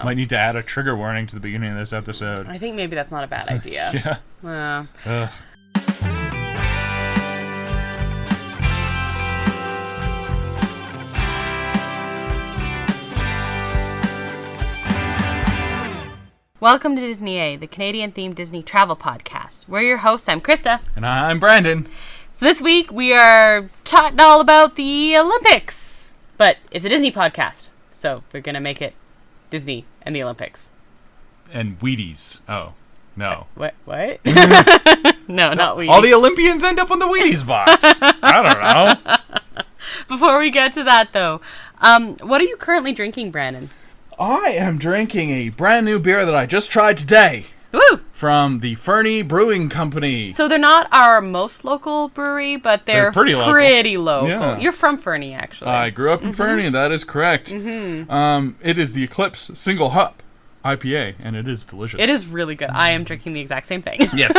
know. Might need to add a trigger warning to the beginning of this episode. I think maybe that's not a bad idea. Yeah. Welcome to Disney A, the Canadian-themed Disney travel podcast. We're your hosts. I'm Krysta. And I'm Brandon. So this week we are talking all about the Olympics. But it's a Disney podcast, so we're going to make it Disney and the Olympics. And Wheaties. Oh, no. What? No, not Wheaties. All the Olympians end up on the Wheaties box. I don't know. Before we get to that, though, what are you currently drinking, Brandon? I am drinking a brand new beer that I just tried today. Woo! From the Fernie Brewing Company. So they're not our most local brewery, but they're pretty local. Yeah. You're from Fernie, actually. I grew up in Fernie, that is correct. Mm-hmm. It is the Eclipse Single Hop IPA, and it is delicious. It is really good. I am drinking the exact same thing. Yes,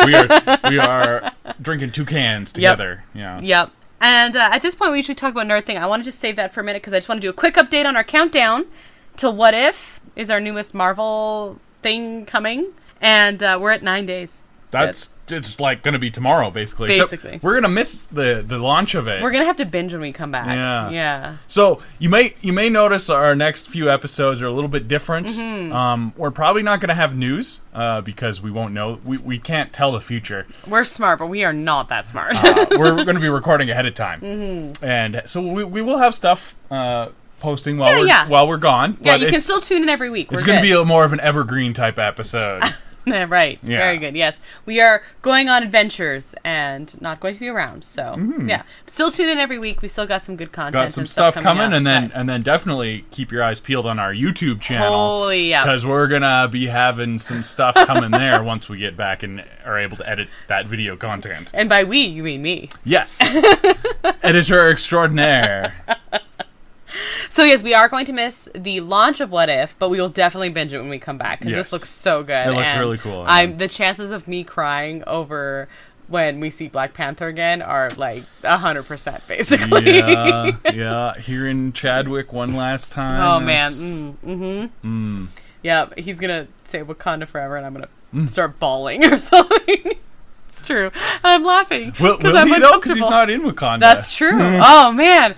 we are drinking 2 cans together. Yep. Yeah. Yep. And at this point, we usually talk about Nerd Thing. I want to just save that for a minute because I just want to do a quick update on our countdown to What If is our newest Marvel thing coming. And we're at 9 days. It's like going to be tomorrow, basically. Basically. Except we're going to miss the launch of it. We're going to have to binge when we come back. Yeah. So you may notice our next few episodes are a little bit different. Mm-hmm. We're probably not going to have news because we won't know. We can't tell the future. We're smart, but we are not that smart. We're going to be recording ahead of time. Mm-hmm. And so we will have stuff posting while we're gone. Yeah, you can still tune in every week. It's going to be more of an evergreen type episode. Right. Yeah. Very good. Yes. We are going on adventures and not going to be around. So, yeah. Still tune in every week. We still got some good content. Got some stuff coming and then definitely keep your eyes peeled on our YouTube channel. Holy yeah. Because we're going to be having some stuff coming there once we get back and are able to edit that video content. And by we, you mean me. Yes. Editor extraordinaire. So yes, we are going to miss the launch of What If, but we will definitely binge it when we come back because this looks so good. It looks really cool. The chances of me crying over when we see Black Panther again are like 100%, basically. Yeah. Hearing Chadwick one last time. Oh man. Yeah, he's gonna say Wakanda forever, and I'm gonna start bawling or something. It's true. I'm laughing. Will he though? Because he's not in Wakanda. That's true. Oh man.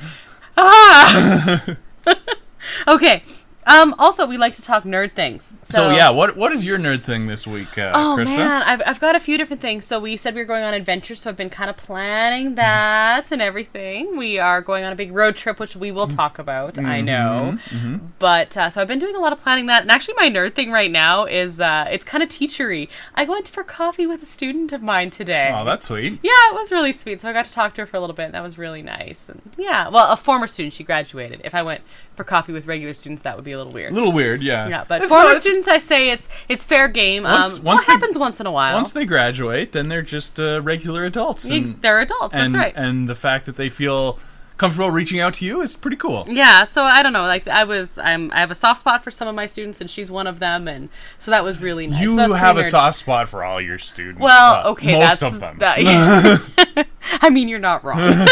Okay. Also, we like to talk nerd things. So yeah, what is your nerd thing this week, Krysta? Man, I've got a few different things. So we said we were going on adventures, so I've been kind of planning that and everything. We are going on a big road trip, which we will talk about, I know. Mm-hmm. But, so I've been doing a lot of planning that. And actually my nerd thing right now is, it's kind of teachery. I went for coffee with a student of mine today. Oh, that's sweet. Yeah, it was really sweet. So I got to talk to her for a little bit, and that was really nice. And yeah, well, a former student, she graduated. If I went for coffee with regular students, that would be a little weird. A little weird, yeah. Yeah, but former students, I say it's fair game. What happens once in a while? Once they graduate, then they're just regular adults. They're adults, that's right. And the fact that they feel comfortable reaching out to you is pretty cool. Yeah, so I don't know, like I have a soft spot for some of my students, and she's one of them, and so that was really nice. You have a soft spot for all your students. Well, okay, most of them. I mean, you're not wrong.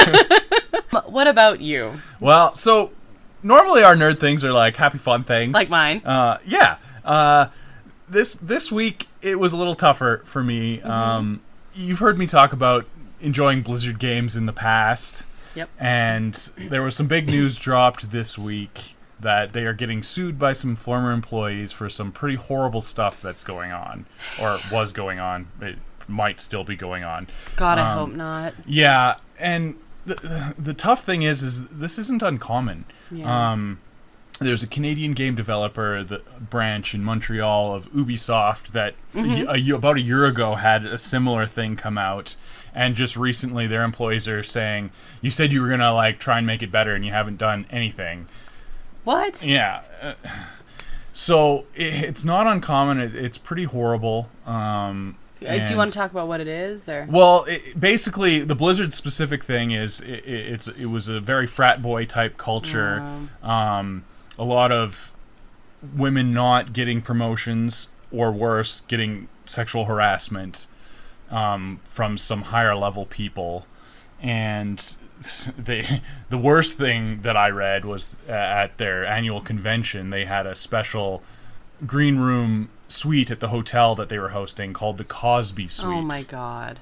What about you? Well, so normally our nerd things are like happy fun things. Like mine. Yeah. This week it was a little tougher for me. Mm-hmm. You've heard me talk about enjoying Blizzard games in the past. Yep. And there was some big news dropped this week that they are getting sued by some former employees for some pretty horrible stuff that's going on, or was going on. It might still be going on. God, I hope not. Yeah, and the tough thing is this isn't uncommon. Yeah. There's a Canadian game developer, the branch in Montreal of Ubisoft, that about a year ago had a similar thing come out, and just recently their employees are saying, "You said you were gonna like try and make it better, and you haven't done anything." What? Yeah. So it's not uncommon. It's pretty horrible. Do you want to talk about what it is, or? Well, basically, the Blizzard specific thing is it was a very frat boy type culture. A lot of women not getting promotions, or worse, getting sexual harassment from some higher level people, and the worst thing that I read was at their annual convention they had a special green room suite at the hotel that they were hosting called the Cosby Suite. Oh my god.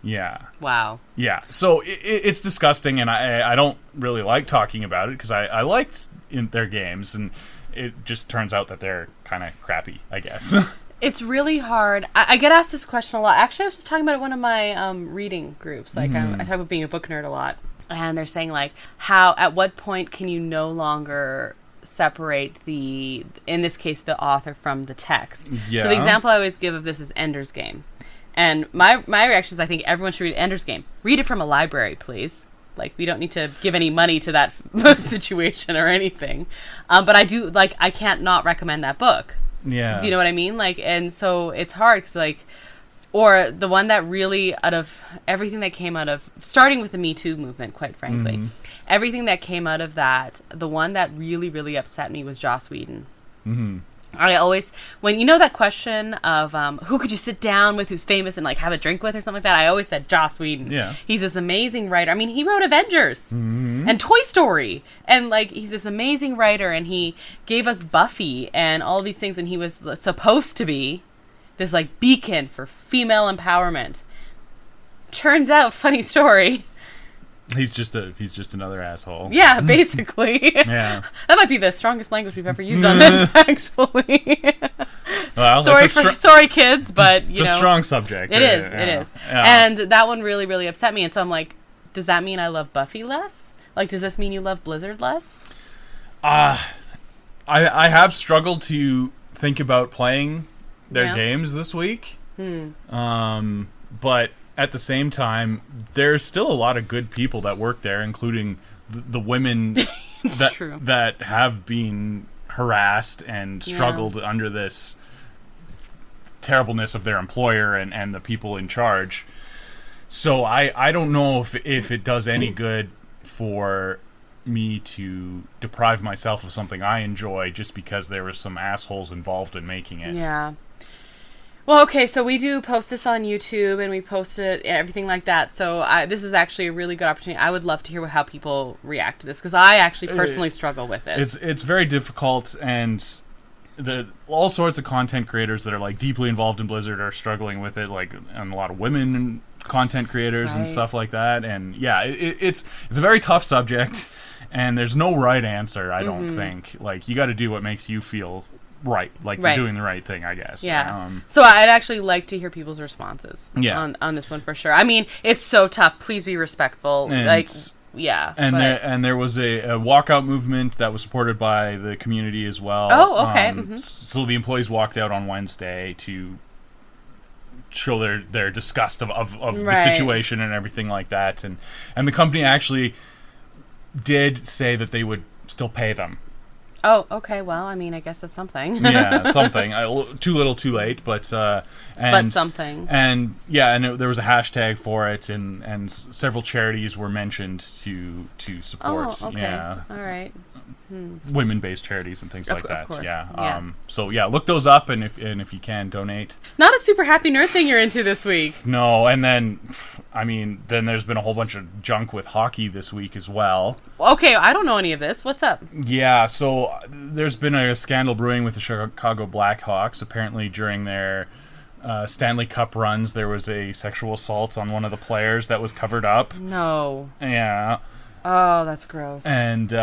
Yeah. Wow. Yeah. So it's disgusting, and I don't really like talking about it because I liked their games, and it just turns out that they're kind of crappy, I guess. It's really hard. I get asked this question a lot. Actually, I was just talking about it in one of my reading groups. Like, I talk about being a book nerd a lot. And they're saying, like, at what point can you no longer separate in this case, the author from the text? Yeah. So the example I always give of this is Ender's Game. And my reaction is, I think everyone should read Ender's Game. Read it from a library, please. Like, we don't need to give any money to that situation or anything. But I do, like, I can't not recommend that book. Yeah. Do you know what I mean? Like, and so it's hard because, like, or the one that really, out of everything that came out of, starting with the Me Too movement, quite frankly, everything that came out of that, the one that really, really upset me was Joss Whedon. Mm-hmm. I always, when you know that question of who could you sit down with who's famous and like have a drink with or something like that, I always said Joss Whedon. Yeah. He's this amazing writer. I mean, he wrote Avengers and Toy Story, and like he's this amazing writer, and he gave us Buffy and all these things, and he was supposed to be this like beacon for female empowerment. Turns out, funny story, He's just another asshole. yeah, basically. Yeah. That might be the strongest language we've ever used on this, actually. Well, sorry, kids, but it's a strong subject. It is. Yeah. And that one really, really upset me. And so I'm like, does that mean I love Buffy less? Like, does this mean you love Blizzard less? I have struggled to think about playing their games this week. But at the same time, there's still a lot of good people that work there, including the women that have been harassed and struggled under this terribleness of their employer and the people in charge. So I don't know if it does any good for me to deprive myself of something I enjoy just because there were some assholes involved in making it. Yeah. Well, okay, so we do post this on YouTube, and we post it and everything like that. So this is actually a really good opportunity. I would love to hear how people react to this, because I actually personally struggle with this. It's very difficult, and all sorts of content creators that are like deeply involved in Blizzard are struggling with it, like, and a lot of women content creators and stuff like that. And yeah, it's a very tough subject, and there's no right answer. I don't think. Like, you got to do what makes you feel right, like you're doing the right thing, I guess. Yeah. So I'd actually like to hear people's responses on this one for sure. I mean, it's so tough. Please be respectful. And there was a walkout movement that was supported by the community as well. Oh, okay. So the employees walked out on Wednesday to show their disgust of the situation and everything like that. And the company actually did say that they would still pay them. Oh, okay. Well, I mean, I guess that's something. Yeah, something. Too little, too late, but something. And yeah, and there was a hashtag for it, and several charities were mentioned to support. Oh, okay. Yeah, all right. Women-based charities and things like that. Of course. Yeah. So yeah, look those up, and if you can, donate. Not a super happy nerd thing you're into this week. No, and then, I mean, then there's been a whole bunch of junk with hockey this week as well. Okay, I don't know any of this. What's up? Yeah, so there's been a scandal brewing with the Chicago Blackhawks. Apparently, during their Stanley Cup runs, there was a sexual assault on one of the players that was covered up. No. Yeah. Oh, that's gross. And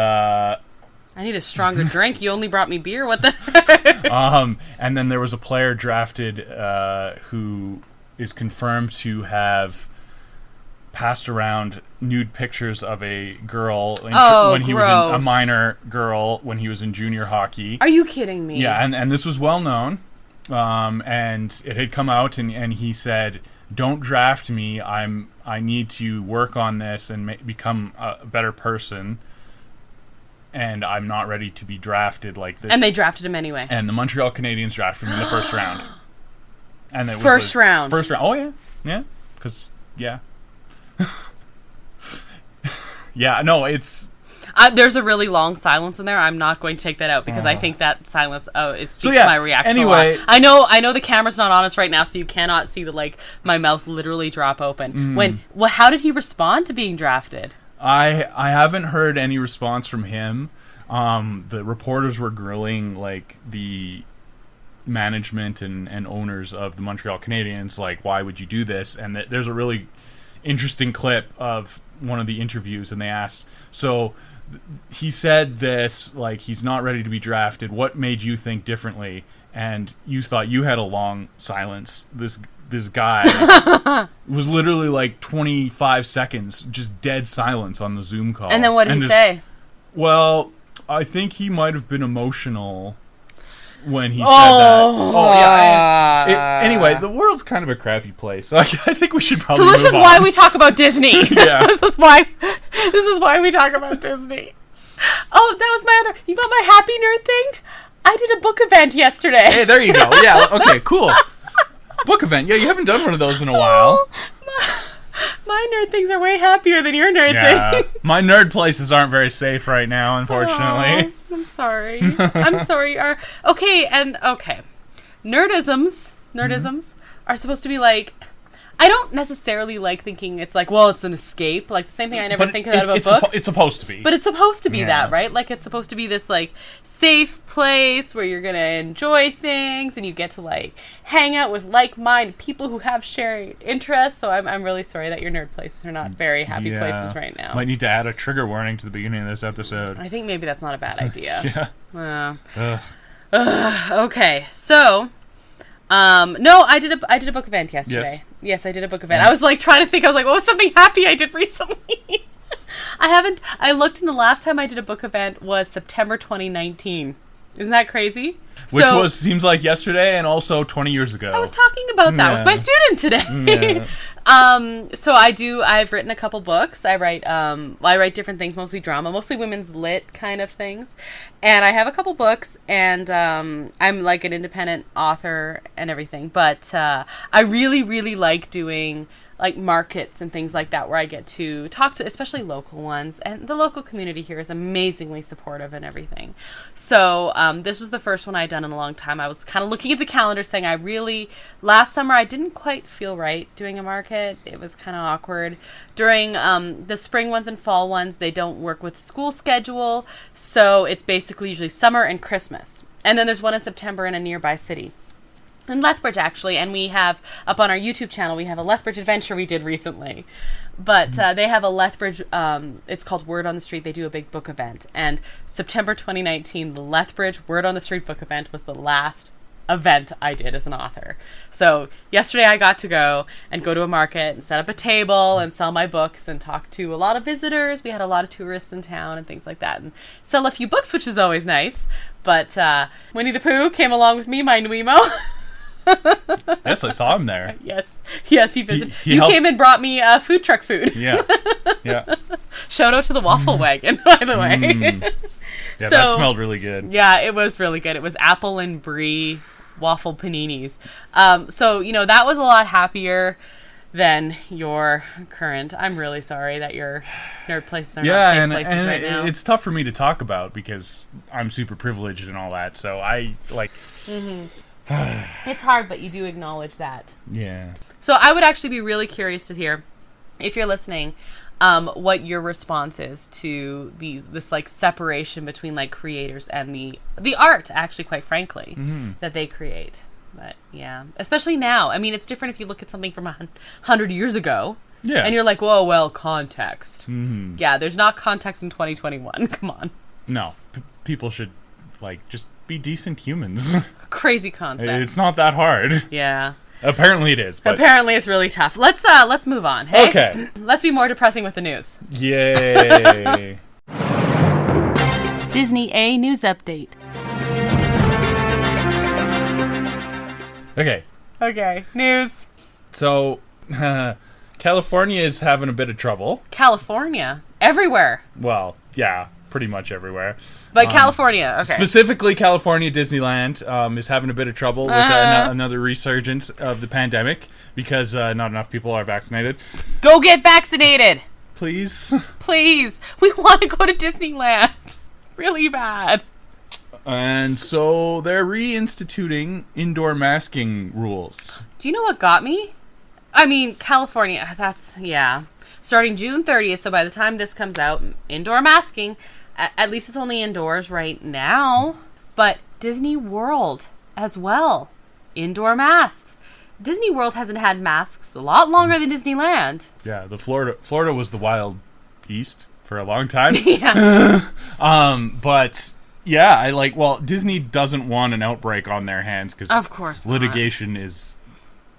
I need a stronger drink. You only brought me beer. What the heck? And then there was a player drafted who is confirmed to have passed around nude pictures of a girl when he was a minor girl when he was in junior hockey. Are you kidding me? Yeah, and this was well known. And it had come out, and he said, "Don't draft me. I need to work on this and become a better person. And I'm not ready to be drafted like this." And they drafted him anyway. And the Montreal Canadiens drafted him in the first round. And it was first round. Oh yeah, yeah, because yeah, yeah. No, it's. There's a really long silence in there. I'm not going to take that out because I think that silence speaks to my reaction. Anyway, a lot. I know the camera's not on us right now, so you cannot see my mouth literally drop open. How did he respond to being drafted? I haven't heard any response from him. The reporters were grilling the management and owners of the Montreal Canadiens, like, why would you do this? And there's a really interesting clip of one of the interviews, and they asked, so he said this, like, he's not ready to be drafted. What made you think differently? And you thought you had a long silence. This guy was literally like 25 seconds, just dead silence on the Zoom call. And then what did he say? Well, I think he might have been emotional when he said that. Oh, yeah. Anyway, the world's kind of a crappy place, so I think we should probably. So this is why we talk about Disney. Yeah. This is why we talk about Disney. Oh, that was my other. You got my happy nerd thing? I did a book event yesterday. Hey, there you go. Yeah. Okay. Cool. Book event. Yeah, you haven't done one of those in a while. My nerd things are way happier than your nerd things. My nerd places aren't very safe right now, unfortunately. Oh, I'm sorry. I'm sorry. Okay. Nerdisms are supposed to be like, I don't necessarily like thinking it's like, well, it's an escape. Like the same thing I never think about books. It's supposed to be. But it's supposed to be that, right? Like it's supposed to be this like safe place where you're going to enjoy things and you get to like hang out with like-minded people who have sharing interests. So I'm really sorry that your nerd places are not very happy places right now. Might need to add a trigger warning to the beginning of this episode. I think maybe that's not a bad idea. Yeah. Okay, so no, I did a book event yesterday. Yes, I did a book event. I was like trying to think. I was like, what was something happy I did recently? I looked, and the last time I did a book event was September 2019. Isn't that crazy? Which seems like yesterday and also 20 years ago. I was talking about that with my student today. So I've written a couple books. I write different things, mostly drama, mostly women's lit kind of things. And I have a couple books, and I'm like an independent author and everything. But I really, really like doing like markets and things like that where I get to talk to especially local ones, and the local community here is amazingly supportive and everything. So this was the first one I'd done in a long time. I was kind of looking at the calendar saying last summer I didn't quite feel right doing a market. It was kind of awkward. During the spring ones and fall ones, they don't work with school schedule, so it's basically usually summer and Christmas. And then there's one in September in a nearby city. In Lethbridge, actually, and we have, up on our YouTube channel, we have a Lethbridge adventure we did recently. But they have a Lethbridge, it's called Word on the Street. They do a big book event. And September 2019, the Lethbridge Word on the Street book event was the last event I did as an author. So yesterday I got to go to a market and set up a table and sell my books and talk to a lot of visitors. We had a lot of tourists in town and things like that, and sell a few books, which is always nice. But Winnie the Pooh came along with me, my Nuimo. Yes, I saw him there. Yes, he visited. You came and brought me food truck food. Yeah. Shout out to the waffle wagon, by the way. Yeah, so, that smelled really good. Yeah, it was really good. It was apple and brie waffle paninis. So, that was a lot happier than your current. I'm really sorry that your nerd places are not safe places right now. It's tough for me to talk about because I'm super privileged and all that. So I like... It's hard, but you do acknowledge that. Yeah. So I would actually be really curious to hear, if you're listening, what your response is to this like separation between like creators and the art, actually, quite frankly, that they create. But yeah, especially now. I mean, it's different if you look at something from 100 years ago. Yeah. And you're like, whoa, well, context. Mm-hmm. Yeah, there's not context in 2021. Come on. No. People should like just be decent humans. Crazy concept. It's not that hard. Yeah. Apparently it is. But... Apparently it's really tough. Let's move on. Hey? Okay. Let's be more depressing with the news. Yay. Disney A news update. Okay. News. So, California is having a bit of trouble. California? Everywhere. Well, yeah. Pretty much everywhere. But California, okay. Specifically, California Disneyland is having a bit of trouble with another resurgence of the pandemic because not enough people are vaccinated. Go get vaccinated! Please? Please! We want to go to Disneyland! Really bad. And so they're reinstituting indoor masking rules. Do you know what got me? I mean, California, yeah. Starting June 30th, so by the time this comes out, indoor masking... At least it's only indoors right now. But Disney World as well. Indoor masks. Disney World hasn't had masks a lot longer than Disneyland. Yeah, the Florida was the Wild East for a long time. Yeah. But yeah, Disney doesn't want an outbreak on their hands because of course litigation is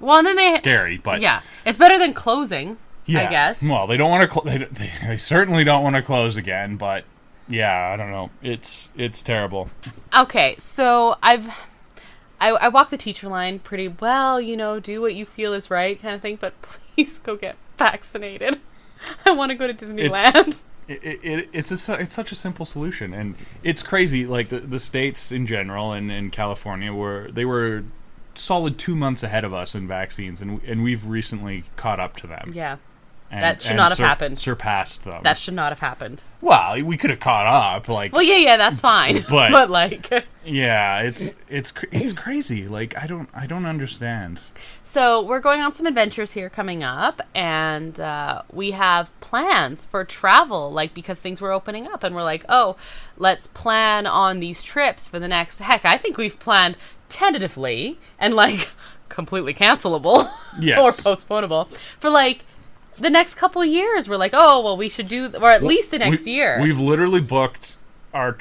and then they scary. But yeah, it's better than closing. I guess. Well, they don't want to. They certainly don't want to close again. But yeah, I don't know. It's terrible. Okay, so I walk the teacher line pretty well. Do what you feel is right, kind of thing. But please go get vaccinated. I want to go to Disneyland. It's such a simple solution, and it's crazy. Like the states in general and in California were solid 2 months ahead of us in vaccines, and we've recently caught up to them. Yeah, that should not have happened. Surpassed them. That should not have happened. Well, we could have caught up. Yeah, that's fine. But yeah, it's crazy. Like I don't understand. So we're going on some adventures here coming up, and we have plans for travel, because things were opening up, and we're like, oh, let's plan on these trips for the next. Heck, I think we've planned tentatively and completely cancelable or postponable for the next couple of years. We're like, oh well, we should do, or at least the next year. We've literally booked our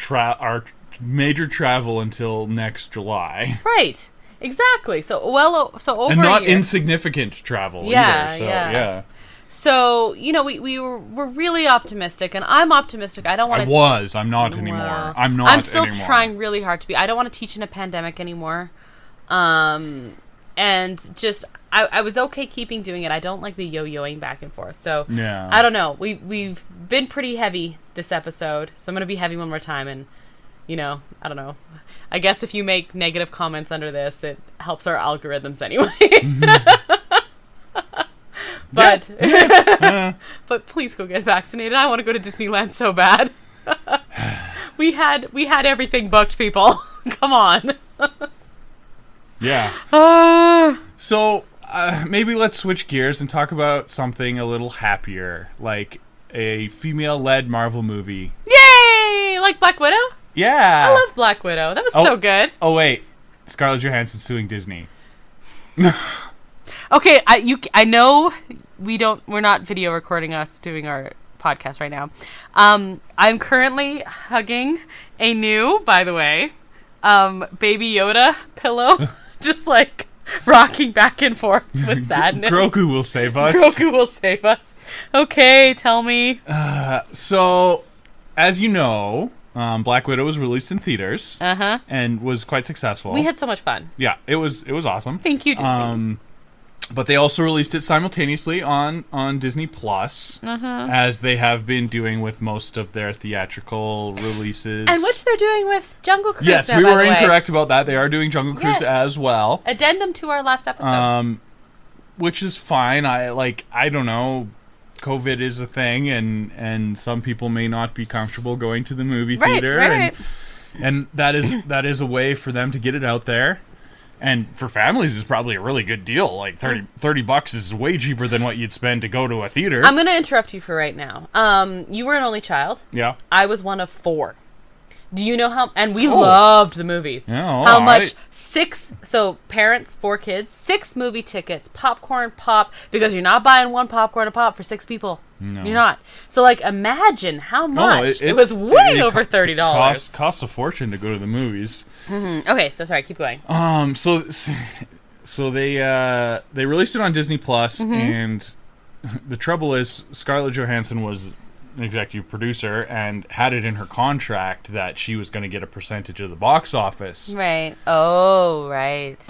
major travel until next July. Right. Exactly. So over and not a year. Insignificant travel either. So yeah. So, we're really optimistic, and I'm optimistic. I'm not anymore. I'm still anymore. trying really hard to be. I don't want to teach in a pandemic anymore. And just, I was okay keeping doing it. I don't like the yo-yoing back and forth. So, yeah. I don't know. We've been pretty heavy this episode, so I'm going to be heavy one more time, and, I don't know. I guess if you make negative comments under this, it helps our algorithms anyway. But but please go get vaccinated. I want to go to Disneyland so bad. we had everything booked, people. Come on. Yeah. So maybe let's switch gears and talk about something a little happier, like a female-led Marvel movie. Yay! Like Black Widow? Yeah. I love Black Widow. That was so good. Oh wait, Scarlett Johansson suing Disney. Okay, I know we're not video recording us doing our podcast right now. I'm currently hugging a new, by the way, Baby Yoda pillow, just rocking back and forth with sadness. Grogu will save us. Grogu will save us. Okay, tell me. So, as you know, Black Widow was released in theaters and was quite successful. We had so much fun. Yeah, it was awesome. Thank you, Disney. But they also released it simultaneously on Disney Plus, as they have been doing with most of their theatrical releases. And which they're doing with Jungle Cruise. Yes, we were incorrect about that. They are doing Jungle Cruise as well. Addendum to our last episode. Which is fine. I don't know. COVID is a thing, and some people may not be comfortable going to the movie theater. Right. And that is a way for them to get it out there. And for families, it's probably a really good deal. Like $30 is way cheaper than what you'd spend to go to a theater. I'm going to interrupt you for right now. You were an only child. Yeah. I was one of 4. Do you know how... And we loved the movies. Yeah, how much... 6... So, parents, 4 kids, 6 movie tickets, popcorn pop, because you're not buying one popcorn a pop for 6 people. No. You're not. So, imagine how much. It was way over $30. Costs a fortune to go to the movies. Mm-hmm. Okay, so sorry, keep going. So they released it on Disney Plus, and the trouble is Scarlett Johansson was an executive producer and had it in her contract that she was going to get a percentage of the box office. Right. Oh, right.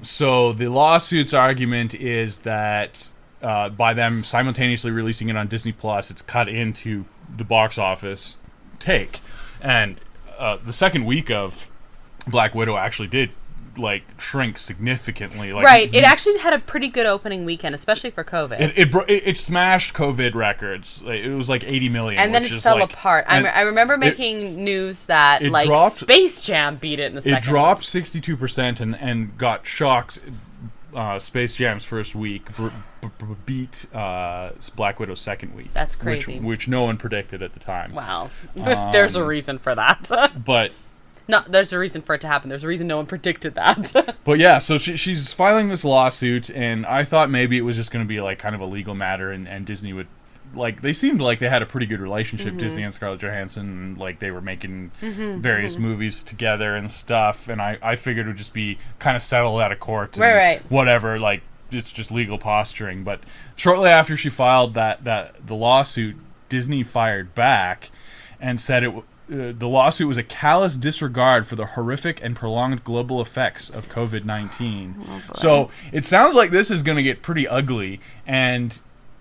So the lawsuit's argument is that by them simultaneously releasing it on Disney Plus, it's cut into the box office take. And the second week of Black Widow actually did shrink significantly. Right. It actually had a pretty good opening weekend, especially for COVID. It smashed COVID records. It was 80 million. And then it fell apart. I remember making news that Space Jam beat it in the second. It dropped 62% and got shocked. Space Jam's first week beat Black Widow's second week. That's crazy. Which no one predicted at the time. Wow. There's a reason for that. But No, there's a reason for it to happen. There's a reason no one predicted that. But yeah, so she's filing this lawsuit, and I thought maybe it was just going to be like kind of a legal matter, and Disney would, like, they seemed like they had a pretty good relationship, Disney and Scarlett Johansson, like they were making various movies together and stuff, and I figured it would just be kind of settled out of court, and right. whatever, like it's just legal posturing. But shortly after she filed the lawsuit, Disney fired back and said the lawsuit was a callous disregard for the horrific and prolonged global effects of COVID-19. Oh, so it sounds like this is going to get pretty ugly, and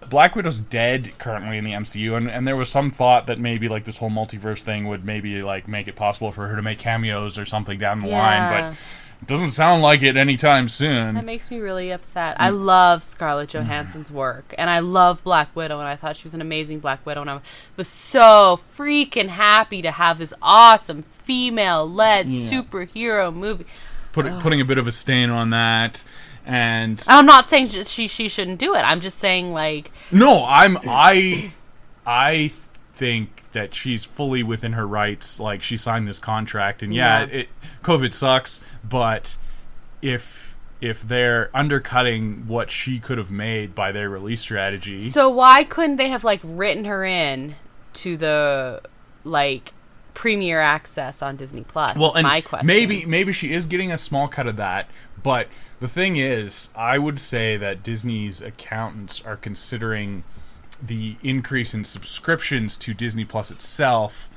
Black Widow's dead currently in the MCU, and there was some thought that maybe like this whole multiverse thing would maybe like make it possible for her to make cameos or something down the line, but it doesn't sound like it anytime soon. That makes me really upset. I love Scarlett Johansson's work, and I love Black Widow, and I thought she was an amazing Black Widow, and I was so freaking happy to have this awesome female-led superhero movie. Putting a bit of a stain on that, and I'm not saying she shouldn't do it. I'm just saying, like, no, I think that she's fully within her rights. Like, she signed this contract, and COVID sucks, but if they're undercutting what she could have made by their release strategy, so why couldn't they have like written her in to the like premiere access on Disney Plus? Well, that's my question. Maybe she is getting a small cut of that, but the thing is, I would say that Disney's accountants are considering the increase in subscriptions to Disney Plus itself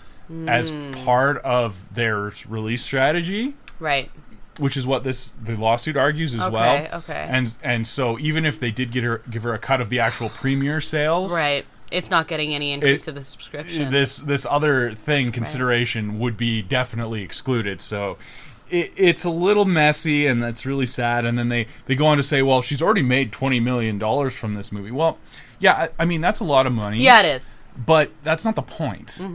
as part of their release strategy, right? Which is what the lawsuit argues as well. Okay. And so even if they did give her a cut of the actual premiere sales, right, it's not getting any increase to the subscription. This other thing consideration would be definitely excluded. So it's a little messy, and that's really sad. And then they go on to say, well, she's already made $20 million from this movie. Well, yeah, I mean, that's a lot of money. Yeah, it is. But that's not the point.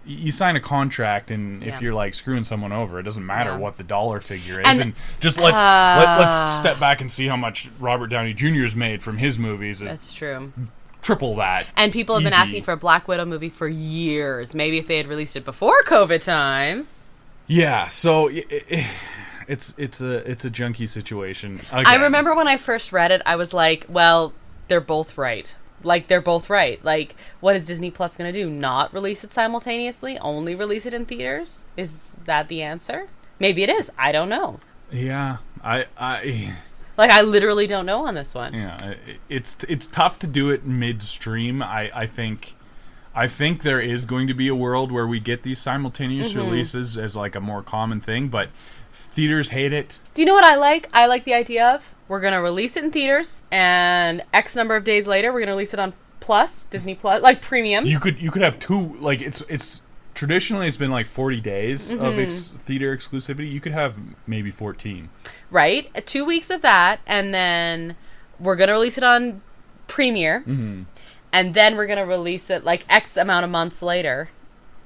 You sign a contract, and if you're like screwing someone over, it doesn't matter what the dollar figure is. And just let's step back and see how much Robert Downey Jr.'s made from his movies. That's true. Triple that. And people have been asking for a Black Widow movie for years. Maybe if they had released it before COVID times. Yeah, so it's a junky situation. Again. I remember when I first read it, I was like, well, they're both right. Like, they're both right. Like, what is Disney Plus going to do? Not release it simultaneously? Only release it in theaters? Is that the answer? Maybe it is. I don't know. Yeah, I literally don't know on this one. Yeah, it's tough to do it midstream. I think there is going to be a world where we get these simultaneous releases as like a more common thing, but theaters hate it. Do you know what I like? I like the idea of we're going to release it in theaters, and X number of days later, we're going to release it on Plus, Disney Plus, like premium. You could have two, like it's traditionally it's been like 40 days of theater exclusivity. You could have maybe 14. Right? 2 weeks of that, and then we're going to release it on premiere, and then we're going to release it like X amount of months later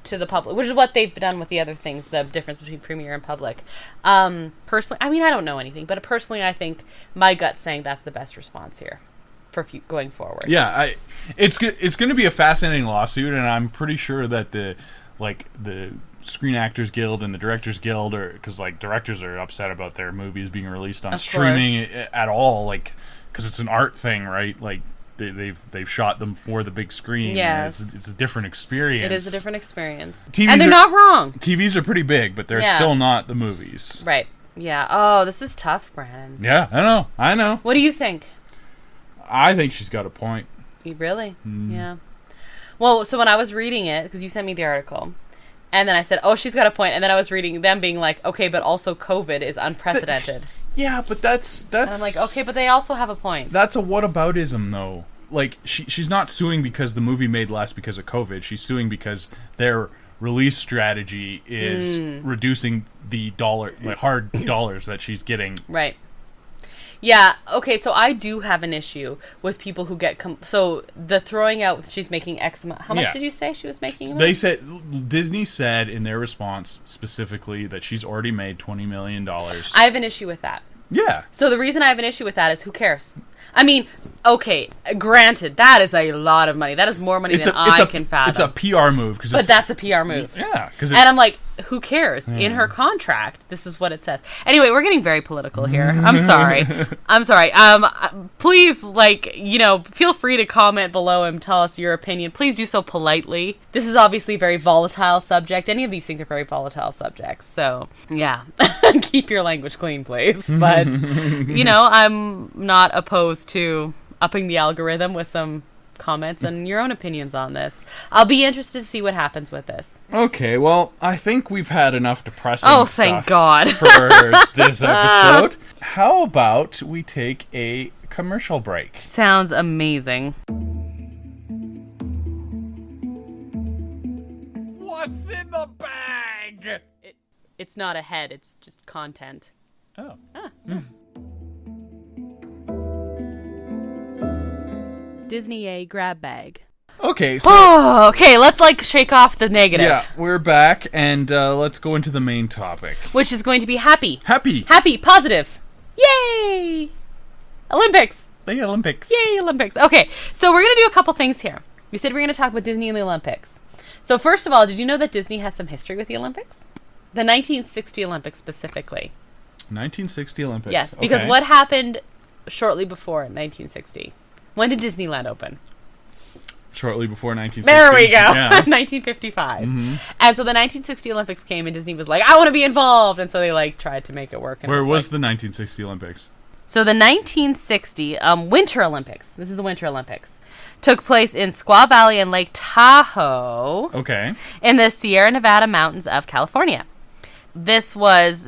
to the public, which is what they've done with the other things, the difference between premiere and public. Personally, I mean, I don't know anything, but personally, I think my gut's saying that's the best response here for going forward. Yeah, it's going to be a fascinating lawsuit, and I'm pretty sure that the Screen Actors Guild and the Directors Guild are, because like directors are upset about their movies being released on streaming at all, like because it's an art thing, right? Like they've shot them for the big screen. Yeah, it's a different experience. It is a different experience, and they're not wrong. TVs are pretty big, but they're still not the movies. Right. Yeah. Oh, this is tough, Brandon. Yeah, I know. What do you think? I think she's got a point. Really? Yeah. Well, so when I was reading it, because you sent me the article, and then I said, oh, she's got a point, and then I was reading them being like, okay, but also COVID is unprecedented. Yeah, but that's... And I'm like, okay, but they also have a point. That's a whataboutism, though. Like, she's not suing because the movie made less because of COVID. She's suing because their release strategy is reducing the hard dollars that she's getting. Right. Yeah, okay, so I do have an issue with people who get... so the throwing out, she's making X amount... How much did you say she was making? Disney said in their response specifically that she's already made $20 million. I have an issue with that. Yeah. So the reason I have an issue with that is who cares? I mean, okay, granted, that is a lot of money. That is more money than I can fathom. It's a PR move. But that's a PR move. Yeah. And I'm like, who cares? In her contract, this is what it says. Anyway, we're getting very political here. I'm sorry. Please, feel free to comment below and tell us your opinion. Please do so politely. This is obviously a very volatile subject. Any of these things are very volatile subjects. So, yeah. Keep your language clean, please. But, I'm not opposed to upping the algorithm with some comments and your own opinions on this. I'll be interested to see what happens with this. Okay, well, I think we've had enough depressing thank God. for this episode. How about we take a commercial break? Sounds amazing. What's in the bag? It's not a head, it's just content. Oh. Disney A grab bag. Okay, so... okay, let's shake off the negative. Yeah, we're back, and let's go into the main topic. Which is going to be happy. Happy, positive. Yay! Olympics. The Olympics. Yay, Olympics. Okay, so we're going to do a couple things here. We said we're going to talk about Disney and the Olympics. So first of all, did you know that Disney has some history with the Olympics? The 1960 Olympics specifically. 1960 Olympics. Yes, because what happened shortly before 1960? When did Disneyland open? Shortly before 1960. There we go. Yeah. 1955. Mm-hmm. And so the 1960 Olympics came and Disney was like, I want to be involved. And so they tried to make it work. And where was the 1960 Olympics? So the 1960 Winter Olympics, this is the Winter Olympics, took place in Squaw Valley and Lake Tahoe. Okay. In the Sierra Nevada mountains of California. This was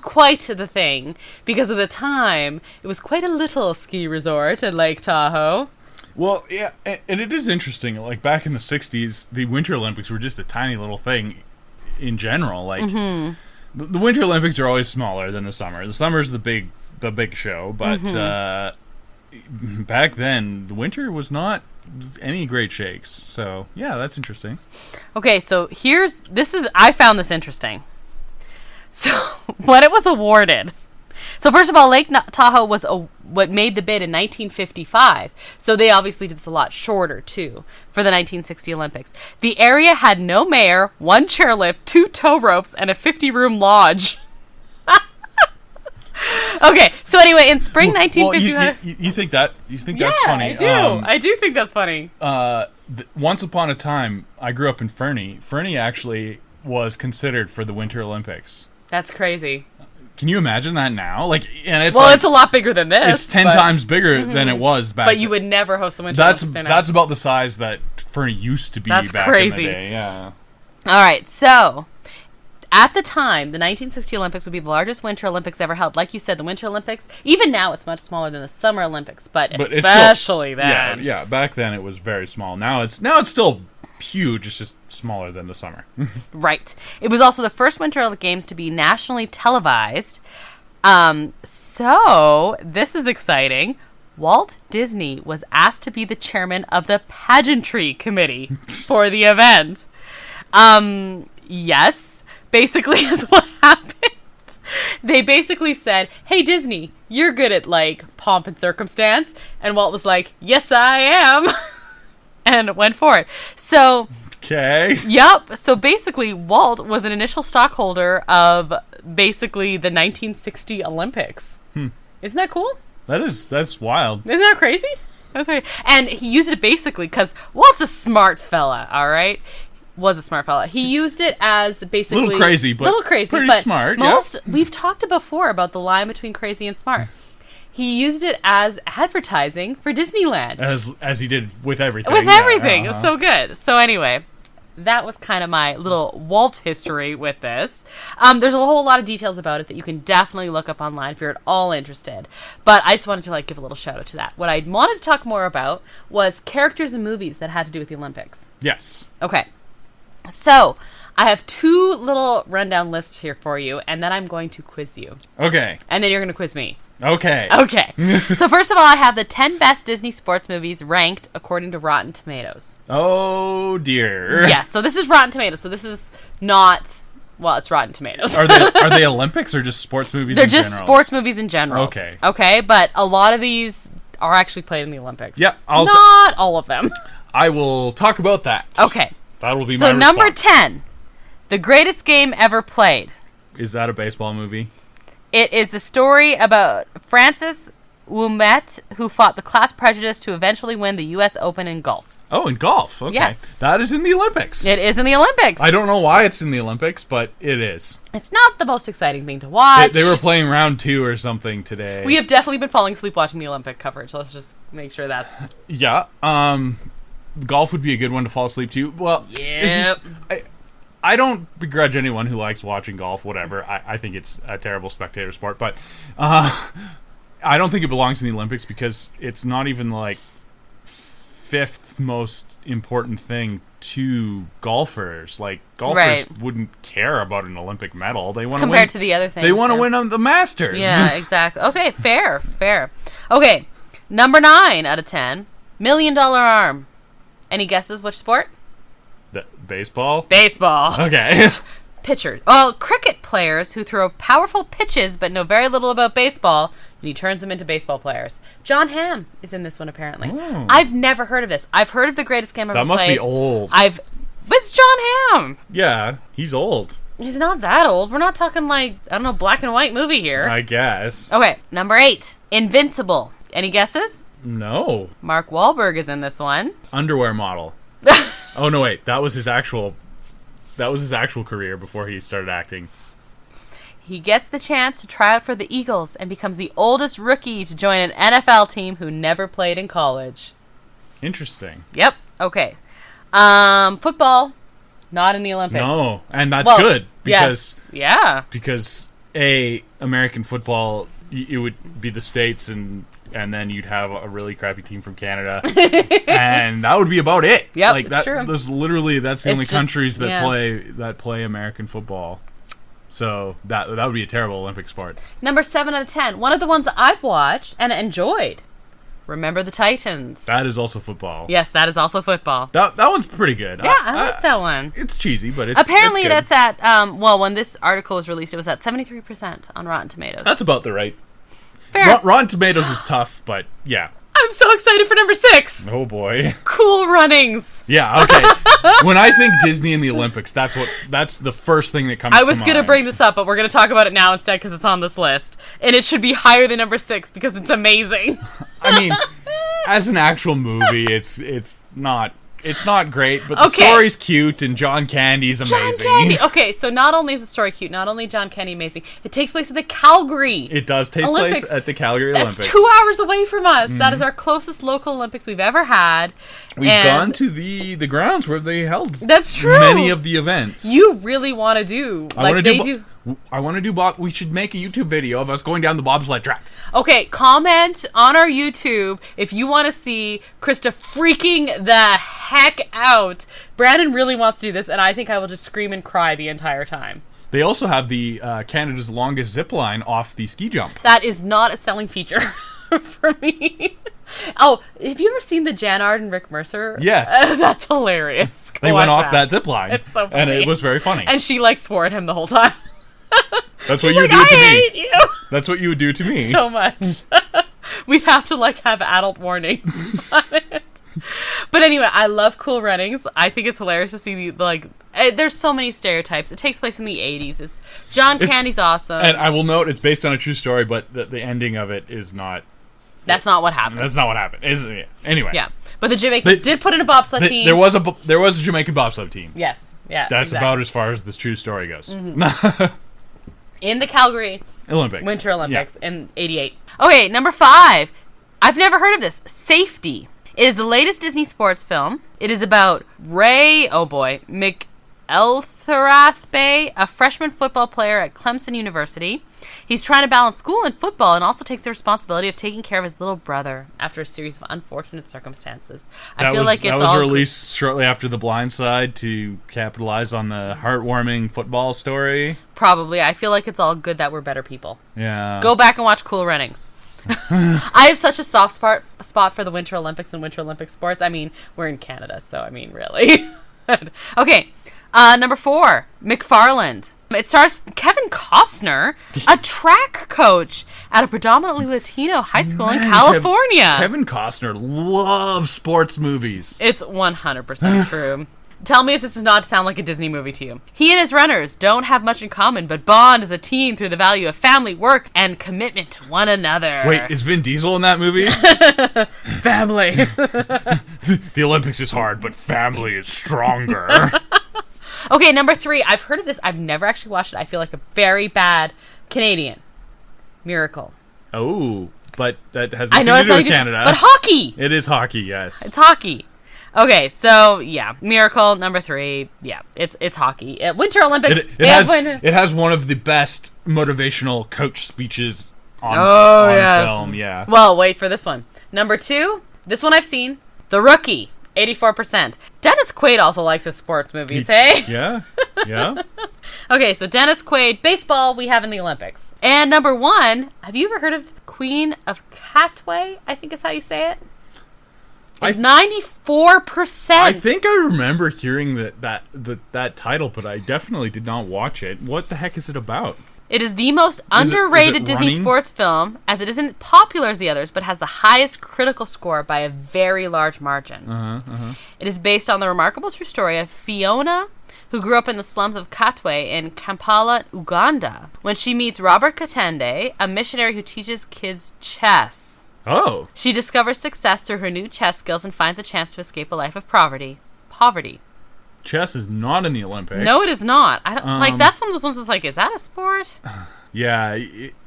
quite the thing because at the time it was quite a little ski resort at Lake Tahoe. Well, yeah, and it is interesting. Like back in the 60s, the Winter Olympics were just a tiny little thing in general. Like the Winter Olympics are always smaller than the summer. The summer's the big show, but back then the winter was not any great shakes. So, yeah, that's interesting. Okay, so I found this interesting. So, what it was awarded. So, first of all, Lake Tahoe was what made the bid in 1955. So, they obviously did this a lot shorter, too, for the 1960 Olympics. The area had no mayor, 1 chairlift, 2 tow ropes, and a 50-room lodge. Okay, so anyway, in spring 1955... You think that's funny? I do. I do think that's funny. Once upon a time, I grew up in Fernie. Fernie actually was considered for the Winter Olympics. That's crazy. Can you imagine that now? It's a lot bigger than this. It's 10 times bigger than it was back. But you would never host the Winter Olympics. That's about the size that Fernie used to be back crazy. In the day. Yeah. All right, so at the time, the 1960 Olympics would be the largest Winter Olympics ever held. Like you said, the Winter Olympics, even now it's much smaller than the Summer Olympics, but especially then. Yeah, back then it was very small. Now it's still huge, it's just smaller than the summer. Right. It was also the first Winter Games to be nationally televised. So, this is exciting. Walt Disney was asked to be the chairman of the pageantry committee for the event. Yes, basically is what happened. They basically said, hey, Disney, you're good at, pomp and circumstance. And Walt was like, yes, I am. And went for it. So... Okay. Yep. So basically, Walt was an initial stockholder of basically the 1960 Olympics. Isn't that cool? That's wild. Isn't that crazy? That's right. And he used it basically because Walt's a smart fella, all right? Was a smart fella. He used it as basically... Little crazy, but pretty smart. We've talked before about the line between crazy and smart. He used it as advertising for Disneyland. As he did with everything. With everything. It was so good. So anyway, that was kind of my little Walt history with this. There's a whole lot of details about it that you can definitely look up online if you're at all interested. But I just wanted to give a little shout out to that. What I wanted to talk more about was characters and movies that had to do with the Olympics. Yes. Okay. So, I have 2 little rundown lists here for you, and then I'm going to quiz you. Okay. And then you're going to quiz me. Okay. So first of all, I have the 10 best Disney sports movies ranked according to Rotten Tomatoes. Oh, dear. Yes, so this is Rotten Tomatoes. So this is not... Well, it's Rotten Tomatoes. Are they Olympics or just sports movies They're just sports movies in general. Okay. Okay, but a lot of these are actually played in the Olympics. Yeah. Not all of them. I will talk about that. Okay. That will be my response. So number 10, The greatest game ever played. Is that a baseball movie? It is the story about Francis Ouimet, who fought the class prejudice to eventually win the U.S. Open in golf. Oh, in golf. Okay. Yes. That is in the Olympics. It is in the Olympics. I don't know why it's in the Olympics, but it is. It's not the most exciting thing to watch. They were playing round 2 or something today. We have definitely been falling asleep watching the Olympic coverage. Let's just make sure that's... Yeah. Golf would be a good one to fall asleep to. Well, Yep. I don't begrudge anyone who likes watching golf, whatever. I think it's a terrible spectator sport, but I don't think it belongs in the Olympics because it's not even like 5th most important thing to golfers. Like, golfers wouldn't care about an Olympic medal. They want to win compared to the other things. They want to win on the Masters. Yeah, exactly. Okay, fair. Okay, number 9 out of 10. $1 Million Arm. Any guesses which sport? Baseball? Baseball. Okay. Pitcher. Well, cricket players who throw powerful pitches but know very little about baseball, and he turns them into baseball players. John Hamm is in this one, apparently. Oh. I've never heard of this. I've heard of the greatest game ever played. That must be old. But it's John Hamm. Yeah, he's old. He's not that old. We're not talking like, I don't know, black and white movie here. I guess. Okay, number 8. Invincible. Any guesses? No. Mark Wahlberg is in this one. Underwear model. Oh no, wait. That was his actual career before he started acting. He gets the chance to try out for the Eagles and becomes the oldest rookie to join an NFL team who never played in college. Interesting. Yep. Okay. Football, not in the Olympics. No, and that's good because because American football, it would be the States and then you'd have a really crappy team from Canada, and that would be about it. Yep, like it's true. That's the only countries that play American football. So that would be a terrible Olympic sport. Number 7 out of 10. One of the ones that I've watched and enjoyed. Remember the Titans. That is also football. Yes, that is also football. That one's pretty good. Yeah, I like that one. It's cheesy, but it's apparently good. That's at when this article was released, it was at 73% on Rotten Tomatoes. That's about the right. Fair. Rotten Tomatoes is tough, but yeah. I'm so excited for number 6. Oh boy. Cool Runnings. Yeah, okay. When I think Disney and the Olympics, that's the first thing that comes to mind. I was going to bring this up, but we're going to talk about it now instead because it's on this list. And it should be higher than number 6 because it's amazing. I mean, as an actual movie, it's not great, but the story's cute and John Candy's amazing. John Candy. Okay, so not only is the story cute, not only John Candy amazing, it takes place at the Calgary. It does take place at the Calgary Olympics. That's 2 hours away from us. Mm-hmm. That is our closest local Olympics we've ever had. We've gone to the grounds where they held that's true. Many of the events. You really want to do like they do. I want to do we should make a YouTube video of us going down the bobsled track. Okay, comment on our YouTube if you want to see Krysta freaking the heck out. Brandon really wants to do this, and I think I will just scream and cry the entire time. They also have the Canada's longest zip line off the ski jump. That is not a selling feature for me. Oh, have you ever seen the Janard and Rick Mercer? Yes. That's hilarious. They went off that zip line. It's so funny. And it was very funny. And she swore at him the whole time. That's what you would do to me. I hate you. That's what you would do to me. So much. We have to have adult warnings on it. But anyway, I love Cool Runnings. I think it's hilarious to see there's so many stereotypes. It takes place in the 80s. John Candy's awesome. And I will note it's based on a true story, but the ending of it is not. That's not what happened. That's not what happened. Isn't it? Anyway. Yeah. But the Jamaicans did put in a bobsled team. There was a Jamaican bobsled team. Yes. Yeah. That's about as far as this true story goes. Mm-hmm. In the Calgary Winter Olympics in '88. Okay, number 5. I've never heard of this. Safety. It is the latest Disney sports film. It is about Ray, McEltherathbey, a freshman football player at Clemson University. He's trying to balance school and football and also takes the responsibility of taking care of his little brother after a series of unfortunate circumstances. That was released shortly after The Blind Side to capitalize on the heartwarming football story. Probably. I feel like it's all good that we're better people. Yeah. Go back and watch Cool Runnings. I have such a soft spot for the Winter Olympics and Winter Olympic sports. I mean, we're in Canada, so I mean, really. Okay, number 4, McFarland. It stars Kevin Costner, a track coach at a predominantly Latino high school in California. Kevin Costner loves sports movies. It's 100% true. Tell me if this does not sound like a Disney movie to you. He and his runners don't have much in common, but bond as a team through the value of family, work, and commitment to one another. Wait, is Vin Diesel in that movie? Family. The Olympics is hard, but family is stronger. Okay, number 3. I've heard of this. I've never actually watched it. I feel like a very bad Canadian. Miracle. Oh, but that has nothing to do with Canada. But hockey! It is hockey, yes. It's hockey. Okay, so, yeah. Miracle, number 3. Yeah, it's hockey. Winter Olympics. It has one of the best motivational coach speeches on film, yeah. Well, wait for this one. Number 2, this one I've seen. The Rookie, 84%. Dennis Quaid also likes his sports movies, hey? Yeah, yeah. Okay, so Dennis Quaid, baseball, we have in the Olympics. And number 1, have you ever heard of Queen of Katwe? I think is how you say it. It's 94%. I think I remember hearing that title, but I definitely did not watch it. What the heck is it about? It is the most underrated Disney sports film, as it isn't popular as the others, but has the highest critical score by a very large margin. It is based on the remarkable true story of Fiona, who grew up in the slums of Katwe in Kampala, Uganda, when she meets Robert Katende, a missionary who teaches kids chess. Oh. She discovers success through her new chess skills and finds a chance to escape a life of poverty. Chess is not in the Olympics. No, it is not. I don't like. That's one of those ones that's like, is that a sport? Yeah,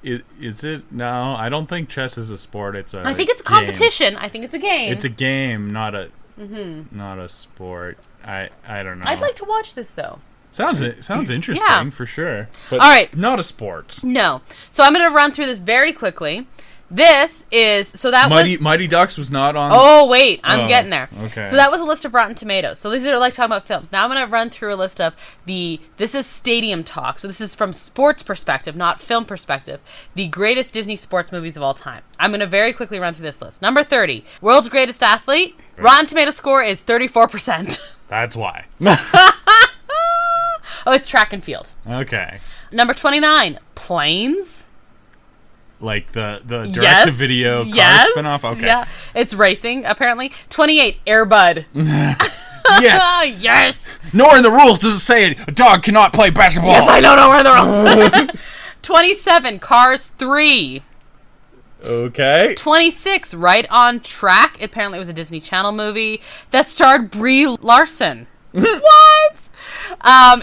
is it? No, I don't think chess is a sport. I think it's a competition. I think it's a game. It's a game, not a sport. I don't know. I'd like to watch this though. Sounds interesting for sure. But all right, not a sport. No. So I'm going to run through this very quickly. This is Mighty Ducks was not on. Oh wait, I'm getting there. Okay. So that was a list of Rotten Tomatoes. So these are like talking about films. Now I'm going to run through a list of this is Stadium Talk. So this is from sports perspective, not film perspective. The greatest Disney sports movies of all time. I'm going to very quickly run through this list. Number 30, World's Greatest Athlete. Right. Rotten Tomato score is 34%. That's why. Oh, it's track and field. Okay. Number 29, Planes. Like the direct-to-video car spinoff? Okay. Yeah, it's racing, apparently. 28, Air Bud. Yes. Yes. Nowhere in the rules does it say a dog cannot play basketball. Yes, I don't know where the rules 27, Cars 3. Okay. 26, Right on Track. Apparently it was a Disney Channel movie that starred Brie Larson. What?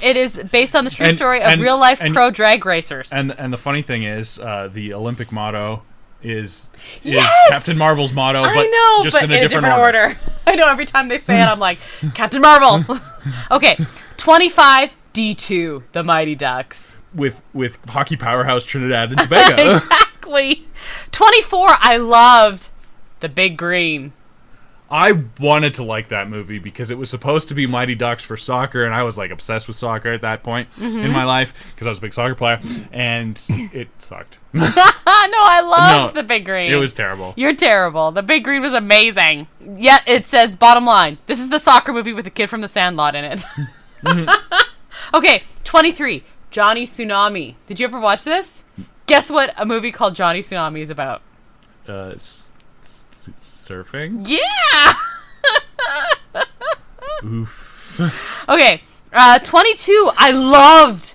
It is based on the true story of real-life pro drag racers. And the funny thing is, the Olympic motto is Captain Marvel's motto, but just in a different order. I know, every time they say it, I'm like, Captain Marvel. Okay, 25, D2, The Mighty Ducks. With hockey powerhouse Trinidad and Tobago. Exactly. 24, I loved The Big Green. I wanted to like that movie because it was supposed to be Mighty Ducks for soccer, and I was like obsessed with soccer at that point in my life because I was a big soccer player, and it sucked. No, I loved The Big Green. It was terrible. You're terrible. The Big Green was amazing. Yet it says, bottom line, this is the soccer movie with the kid from the Sandlot in it. Okay, 23, Johnny Tsunami. Did you ever watch this? Guess what a movie called Johnny Tsunami is about? Surfing? Yeah! Oof. Okay, 22, I loved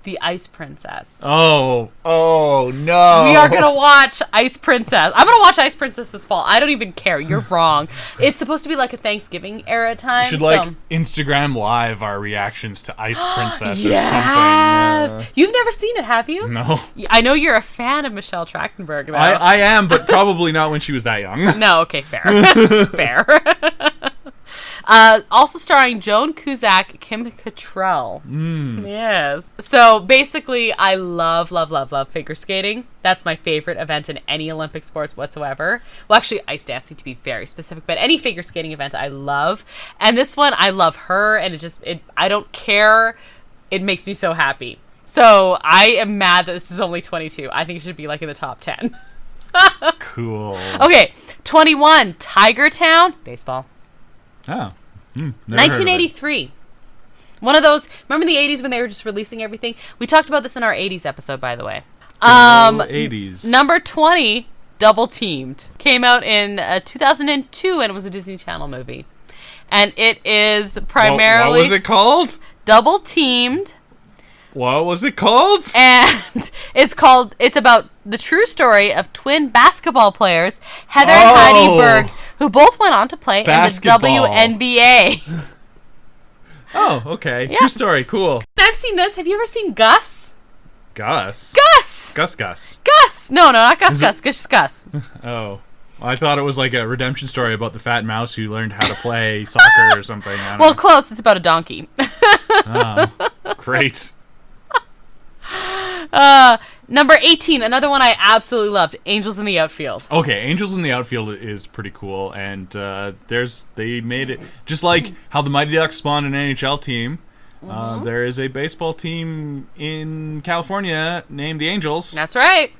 The Ice Princess. Oh no. We are going to watch Ice Princess. I'm going to watch Ice Princess this fall. I don't even care. You're wrong. It's supposed to be like a Thanksgiving era time. We should Instagram live our reactions to Ice Princess or something. You've never seen it, have you? No. I know you're a fan of Michelle Trachtenberg, though. I am, but probably not when she was that young. No, okay, fair. Fair. Also starring Joan Cusack, Kim Cattrall. Yes. So basically, I love figure skating. That's my favorite event in any Olympic sports whatsoever. Well, actually, ice dancing to be very specific, but any figure skating event I love. And this one, I love her, and I don't care. It makes me so happy. So I am mad that this is only 22. I think it should be like in the top 10. Cool. Okay, 21, Tiger Town, baseball. Oh. 1983. One of those, remember the 80s when they were just releasing everything? We talked about this in our 80s episode, by the way. 80s. Number 20, Double Teamed. Came out in 2002, and it was a Disney Channel movie. And it is primarily... What was it called? Double Teamed. What was it called? And it's about the true story of twin basketball players, Heather and Heidi Berg, who both went on to play Basketball. in the WNBA. Oh, okay. Yeah. True story. Cool. I've seen this. Have you ever seen Gus? Gus? Gus! Gus. No, not Gus Gus. Just Gus. Oh. I thought it was like a redemption story about the fat mouse who learned how to play soccer or something. I don't know. Close. It's about a donkey. Oh, great. Number 18, another one I absolutely loved, Angels in the Outfield. Okay, Angels in the Outfield is pretty cool, and they made it just like how the Mighty Ducks spawned an NHL team. There is a baseball team in California named the Angels. That's right.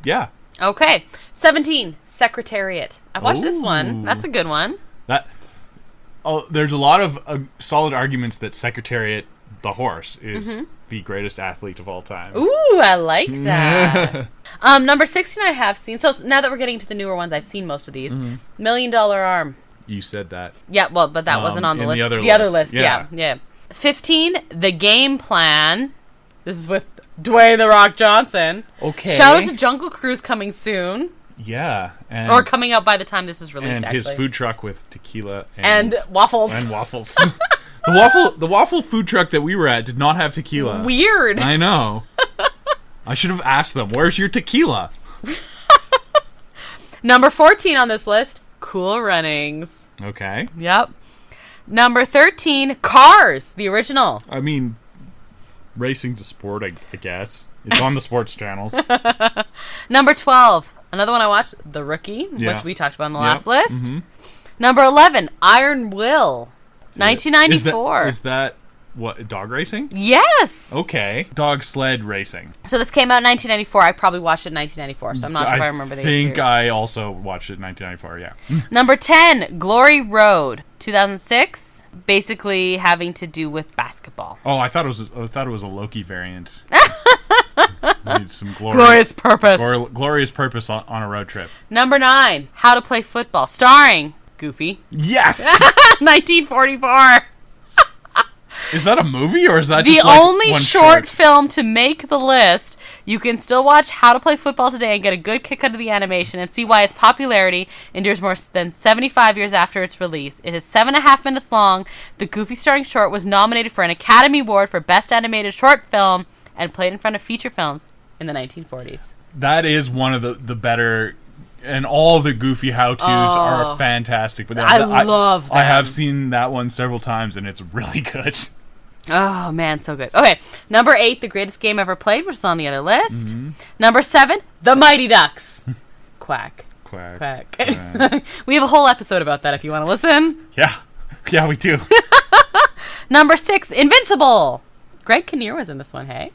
Yeah. Okay, 17, Secretariat. I watched this one. That's a good one. There's a lot of solid arguments that Secretariat, the horse, is the greatest athlete of all time. Ooh, I like that. Number 16 I have seen. So now that we're getting to the newer ones, I've seen most of these. $1 Million Arm. You said that. Yeah, well, but that wasn't on the list. The other list, yeah. 15, The Game Plan. This is with Dwayne "The Rock" Johnson. Okay. Shout out to Jungle Cruise coming soon. Yeah. Or coming out by the time this is released, and actually. his food truck with tequila and waffles. And waffles. The waffle food truck that we were at did not have tequila. Weird. I know. I should have asked them, where's your tequila? Number 14 on this list, Cool Runnings. Okay. Yep. Number 13, Cars, the original. I mean, racing's a sport, I guess. It's on the sports channels. Number 12, another one I watched, The Rookie, which we talked about on the last list. Number 11, Iron Will, 1994. Is that what, dog racing? Yes. Okay. Dog sled racing. So this came out in 1994. I probably watched it in 1994, so I'm not sure if I remember the I think series. I also watched it in 1994, yeah. Number 10, Glory Road, 2006, basically having to do with basketball. Oh, I thought it was a Loki variant. Need some glorious purpose. Glorious purpose on a road trip. Number 9, How to Play Football, starring Goofy. Yes! 1944. Is that a movie, or is that the just like only one short film to make the list? You can still watch How to Play Football today and get a good kick out of the animation and see why its popularity endures more than 75 years after its release. It is 7.5 minutes long. The Goofy starring short was nominated for an Academy Award for Best Animated Short Film and played in front of feature films in the 1940s. That is one of the better, and all the Goofy how-tos are fantastic. But I love them. I have seen that one several times, and it's really good. Oh, man, so good. Okay, number 8, The Greatest Game Ever Played, which is on the other list. Number 7, The Mighty Ducks. Quack. Quack. We have a whole episode about that if you want to listen. Yeah, we do. Number 6, Invincible. Greg Kinnear was in this one, hey?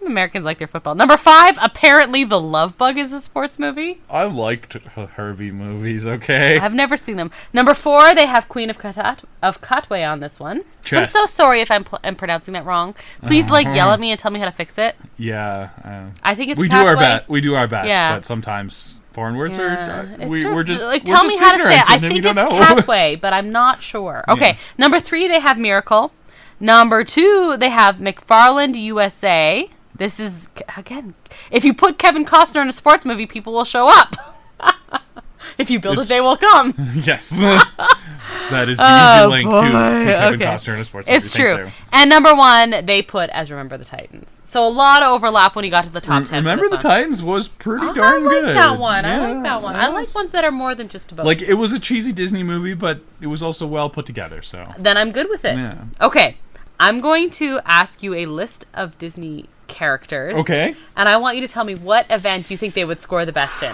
Americans like their football. Number 5, apparently The Love Bug is a sports movie. I liked Herbie movies, okay? I've never seen them. Number 4, they have Queen of Katwe on this one. Chess. I'm so sorry if I'm pronouncing that wrong. Please, yell at me and tell me how to fix it. Yeah. I think it's we Katwe. do our best. We do our best, Yeah. but sometimes foreign words we're just tell me how to say it. I think it's know. Katwe, but I'm not sure. Okay, Number 3, they have Miracle. Number 2, they have McFarland USA. This is, again, if you put Kevin Costner in a sports movie, people will show up. If you build it, they will come. Yes. That is the easy link to Kevin Costner in a sports movie. It's true. And number 1, they put as Remember the Titans. So a lot of overlap when you got to the top 10. Remember the Titans was pretty darn good. I like that one. I like ones that are more than just about. Like, it was a cheesy Disney movie, but it was also well put together, so. Then I'm good with it. Yeah. Okay. I'm going to ask you a list of Disney characters. Okay. And I want you to tell me what event you think they would score the best in.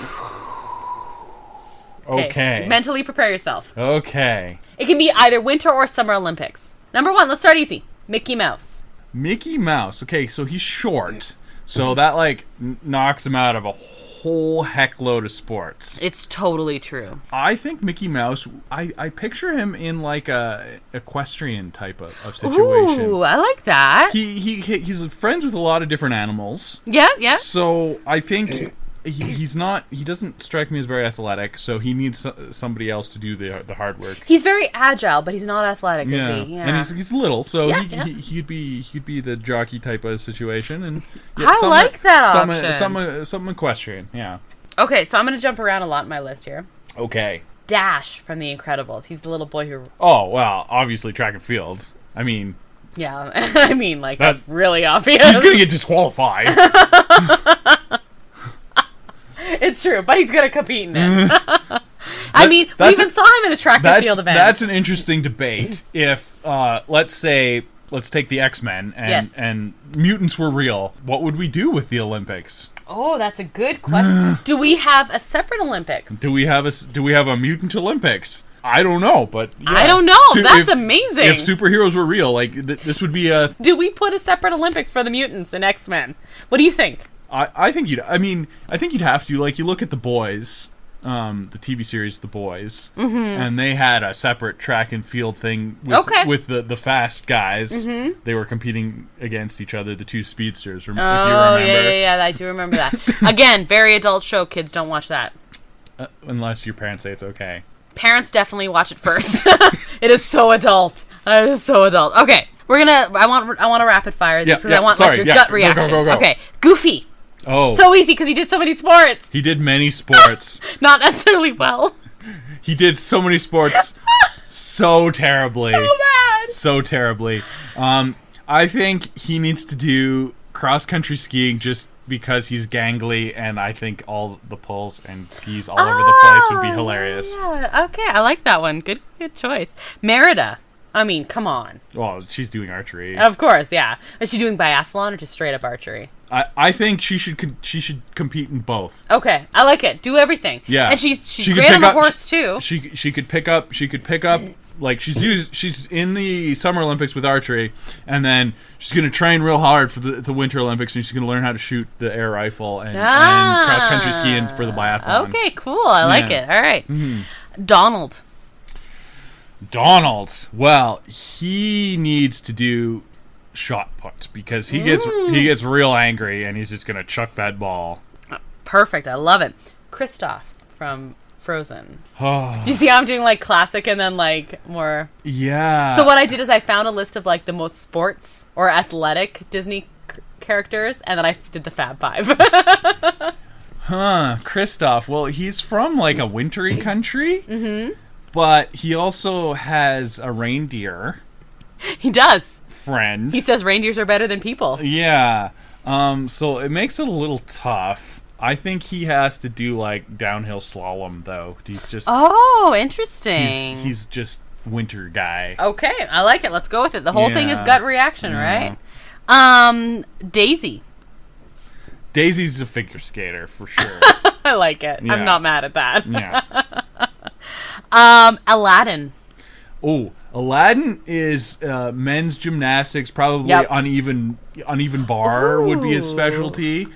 Okay. Mentally prepare yourself. Okay. It can be either Winter or Summer Olympics. Number 1, let's start easy. Mickey Mouse. Mickey Mouse. Okay, so he's short. So that, knocks him out of a whole heck load of sports. It's totally true. I think Mickey Mouse, I picture him in, a equestrian type of situation. Ooh, I like that. He's friends with a lot of different animals. Yeah. So I think he's not. He doesn't strike me as very athletic, so he needs somebody else to do the hard work. He's very agile, but he's not athletic, is he? Yeah. And he's little, so Yeah, he'd be the jockey type of situation. And I like that option. Some equestrian. Yeah. Okay, so I'm going to jump around a lot in my list here. Okay. Dash from The Incredibles. He's the little boy who... Oh, well, obviously track and field. I mean... Yeah, I mean, like, that's really obvious. He's going to get disqualified. It's true, but he's going to compete in it. I mean, we even saw him in a track and field event. That's an interesting debate. If, let's take the X-Men and mutants were real, what would we do with the Olympics? Oh, that's a good question. Do we have a separate Olympics? Do we have a mutant Olympics? I don't know, but yeah. I don't know. That's amazing. If superheroes were real, like this would be a. Do we put a separate Olympics for the mutants in X-Men? What do you think? I think you'd. I mean, I think you'd have to. Like, you look at The Boys, the TV series The Boys, and they had a separate track and field thing with the fast guys. They were competing against each other, the two speedsters. If you remember. Yeah, I do remember that. Again, very adult show. Kids don't watch that. Unless your parents say it's okay. Parents definitely watch it first. It is so adult. It is so adult. Okay, we're gonna. I want to rapid fire this because I want your gut reaction. Go. Okay, Goofy. Oh, so easy because he did so many sports. He did many sports. Not necessarily well. He did so many sports, so terribly. So bad. So terribly. I think he needs to do cross-country skiing just because he's gangly, and I think all the pulls and skis all over the place would be hilarious. Yeah. Okay, I like that one. Good choice. Merida. I mean, come on. Well, she's doing archery. Of course, yeah. Is she doing biathlon or just straight up archery? I think she should compete in both. Okay, I like it. Do everything. Yeah, and she's great on the horse too. She could pick up. Like, she's in the Summer Olympics with archery, and then she's going to train real hard for the Winter Olympics, and she's going to learn how to shoot the air rifle and cross-country skiing for the biathlon. Okay, cool. I like it. All right. Donald. Well, he needs to do shot put because he gets real angry, and he's just going to chuck that ball. Perfect. I love it. Kristoff from Frozen. Do you see how I'm doing like classic and then like more? Yeah. So what I did is I found a list of like the most sports or athletic Disney characters, and then I did the Fab Five. Kristoff. Well, he's from like a wintry country, but he also has a reindeer. He does. Friend. He says reindeers are better than people. Yeah. So it makes it a little tough. I think he has to do like downhill slalom though. He's just interesting. He's just winter guy. Okay, I like it. Let's go with it. The whole thing is gut reaction, right? Daisy. Daisy's a figure skater for sure. I like it. Yeah. I'm not mad at that. Yeah. Aladdin. Oh, Aladdin is men's gymnastics. Probably uneven bar would be his specialty.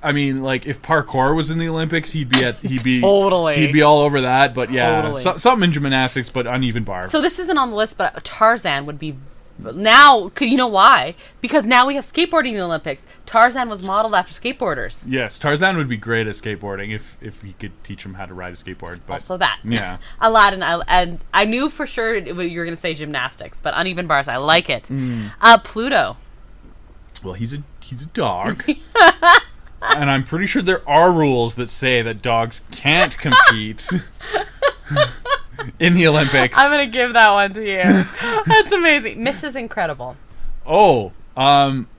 I mean, like if parkour was in the Olympics, he'd be totally. He'd be all over that. But yeah, totally. Something in gymnastics, but uneven bar. So this isn't on the list, but Tarzan would be now. You know why? Because now we have skateboarding in the Olympics. Tarzan was modeled after skateboarders. Yes, Tarzan would be great at skateboarding if he could teach him how to ride a skateboard. But, also that. Yeah. Aladdin, and I knew for sure you were going to say gymnastics, but uneven bars, I like it. Pluto. Well, he's a dog. And I'm pretty sure there are rules that say that dogs can't compete in the Olympics. I'm going to give that one to you. That's amazing. Mrs. Incredible. Oh,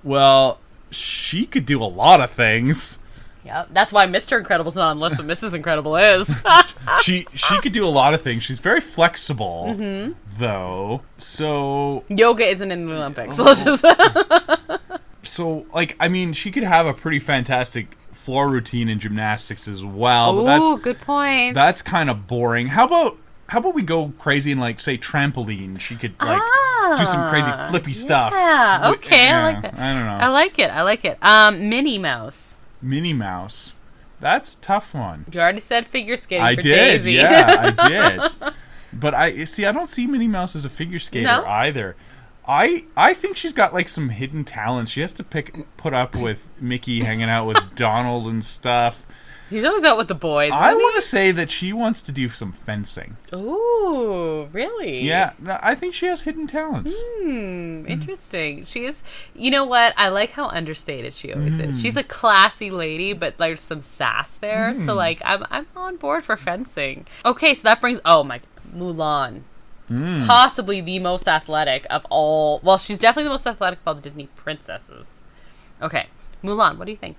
well, she could do a lot of things. Yep, that's why Mr. Incredible's not on the list, but Mrs. Incredible is. She could do a lot of things. She's very flexible, though. So yoga isn't in the Olympics. Let's just So, like, I mean, she could have a pretty fantastic floor routine in gymnastics as well. Oh, good point. That's kind of boring. How about we go crazy and, like, say trampoline? She could, like, do some crazy flippy stuff. Yeah, okay, I like that. I don't know. I like it. Minnie Mouse. Minnie Mouse. That's a tough one. You already said figure skating I for did, Daisy. Yeah, I did. But I don't see Minnie Mouse as a figure skater either. I think she's got like some hidden talents. She has to put up with Mickey hanging out with Donald and stuff. He's always out with the boys. I want to say that she wants to do some fencing. Ooh, really? Yeah, I think she has hidden talents. Interesting. She is. You know what? I like how understated she always is. She's a classy lady, but there's some sass there. So like, I'm on board for fencing. Okay, so that brings Mulan. Possibly the most athletic of all. Well, she's definitely the most athletic of all the Disney princesses. Okay, Mulan. What do you think?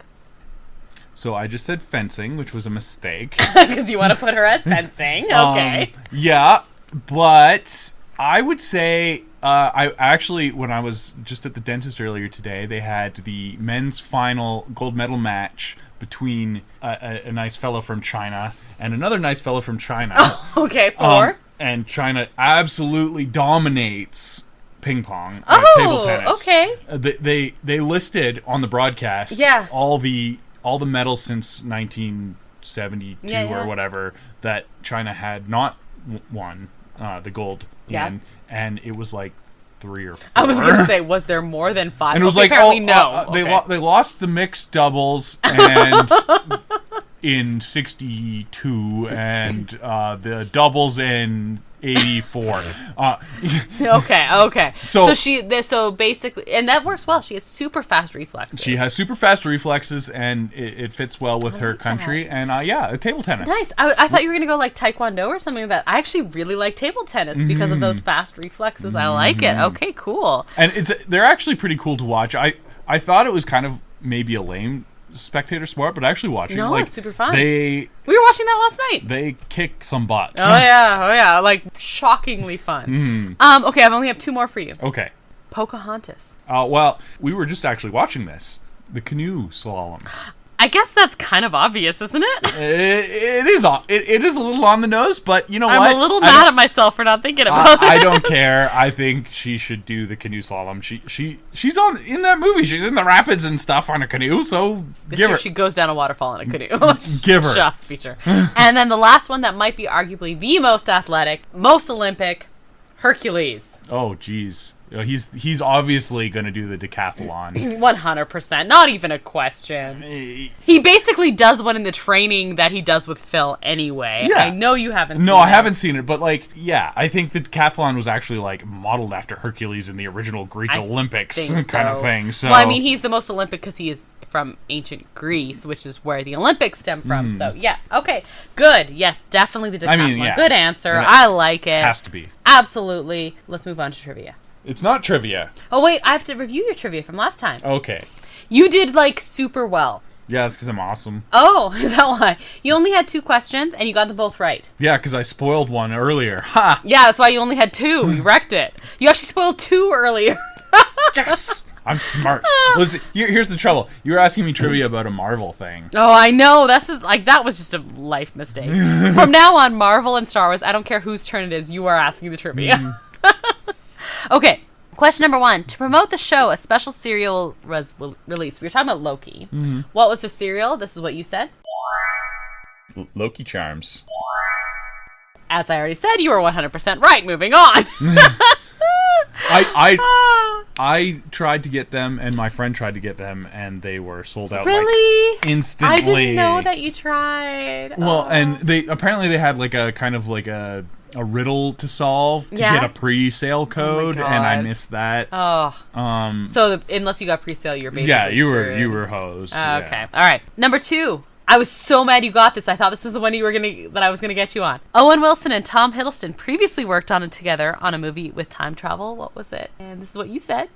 So I just said fencing, which was a mistake. Because you want to put her as fencing. Okay. Yeah, but I would say I actually, when I was just at the dentist earlier today, they had the men's final gold medal match between a nice fellow from China and another nice fellow from China. Oh, okay, four. And China absolutely dominates ping pong, table tennis. Okay. They listed on the broadcast all the medals since 1972 or whatever that China had not won the gold in, and it was like 3 or 4. I was going to say, was there more than 5? And it was apparently no. They lost the mixed doubles and in 62 and the doubles in 84. Okay. So basically, and that works well. She has super fast reflexes. She has super fast reflexes, and it fits well with her country. And table tennis. Nice. I thought you were gonna go like taekwondo or something like that. I actually really like table tennis because of those fast reflexes. I like it. Okay, cool. And they're actually pretty cool to watch. I thought it was kind of maybe a lame spectator sport, but actually watching it's super fun. We were watching that last night. They kick some butt. Oh yeah, like shockingly fun. Okay, I only have 2 more for you. Okay. Pocahontas. Well, we were just actually watching this, the canoe slalom. I guess that's kind of obvious, isn't it? It is. It is a little on the nose, but you know what? I'm a little mad at myself for not thinking about it. I don't care. I think she should do the canoe slalom. She's in that movie. She's in the rapids and stuff on a canoe. So give her. She goes down a waterfall in a canoe. Give her. Just feature. And then the last one that might be arguably the most athletic, most Olympic, Hercules. Oh, geez. He's obviously going to do the decathlon. 100%. Not even a question. He basically does one in the training that he does with Phil anyway. Yeah. I know you haven't seen it. No, I haven't seen it, but I think the decathlon was actually modeled after Hercules in the original Greek Olympics kind of thing. So. Well, I mean, he's the most Olympic because he is from ancient Greece, which is where the Olympics stem from. So, yeah. Okay. Good. Yes, definitely the decathlon. I mean, Good answer. I like it. Has to be. Absolutely. Let's move on to trivia. It's not trivia. Oh, wait. I have to review your trivia from last time. Okay. You did, super well. Yeah, that's because I'm awesome. Oh, is that why? You only had 2 questions, and you got them both right. Yeah, because I spoiled one earlier. Ha! Yeah, that's why you only had 2. You wrecked it. You actually spoiled 2 earlier. Yes! I'm smart. Listen, here's the trouble. You were asking me trivia about a Marvel thing. Oh, I know. That was just a life mistake. From now on, Marvel and Star Wars, I don't care whose turn it is, you are asking the trivia. Okay, question number 1. To promote the show, a special cereal was released. We were talking about Loki. What was the cereal? This is what you said. Loki Charms. As I already said, you were 100% right. Moving on. I tried to get them, and my friend tried to get them, and they were sold out instantly. I didn't know that you tried. Well, and they had a kind of a riddle to solve to get a pre-sale code, and I missed that. Oh. So unless you got pre-sale, you're basically you were hosed. Okay. All right. Number 2. I was so mad you got this. I thought this was the one that I was gonna get you on. Owen Wilson and Tom Hiddleston previously worked on it together on a movie with time travel. What was it? And this is what you said.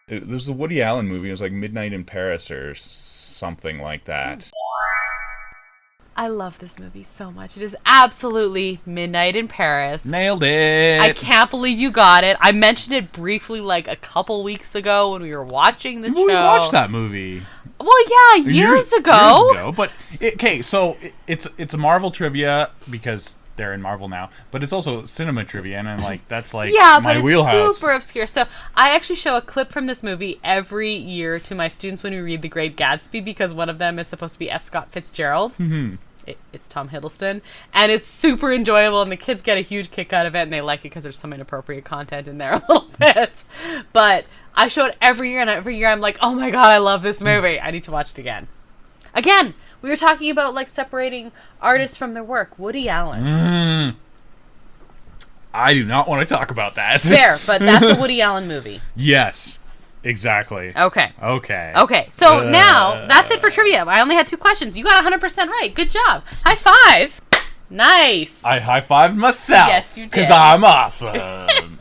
There's a Woody Allen movie. It was like Midnight in Paris or something like that. I love this movie so much. It is absolutely Midnight in Paris. Nailed it. I can't believe you got it. I mentioned it briefly a couple weeks ago when we were watching the show. We watched that movie. Well, yeah, years ago. Years ago. But, so it's a Marvel trivia because they're in Marvel now. But it's also cinema trivia, and I'm that's my wheelhouse. Yeah, but it's super obscure. So I actually show a clip from this movie every year to my students when we read The Great Gatsby because one of them is supposed to be F. Scott Fitzgerald. Mm-hmm. It's Tom Hiddleston, and it's super enjoyable, and the kids get a huge kick out of it, and they like it because there's some inappropriate content in there a little bit. But I show it every year, and every year I'm like, oh my god, I love this movie. I need to watch it again. Again, We were talking about, like, separating artists from their work. Woody Allen. I do not want to talk about that. Fair, but that's a Woody Allen movie. Yes, exactly. Okay. Okay. So now, that's it for trivia. I only had 2 questions. You got 100% right. Good job. High five. Nice. I high-fived myself. Yes, you did. Because I'm awesome.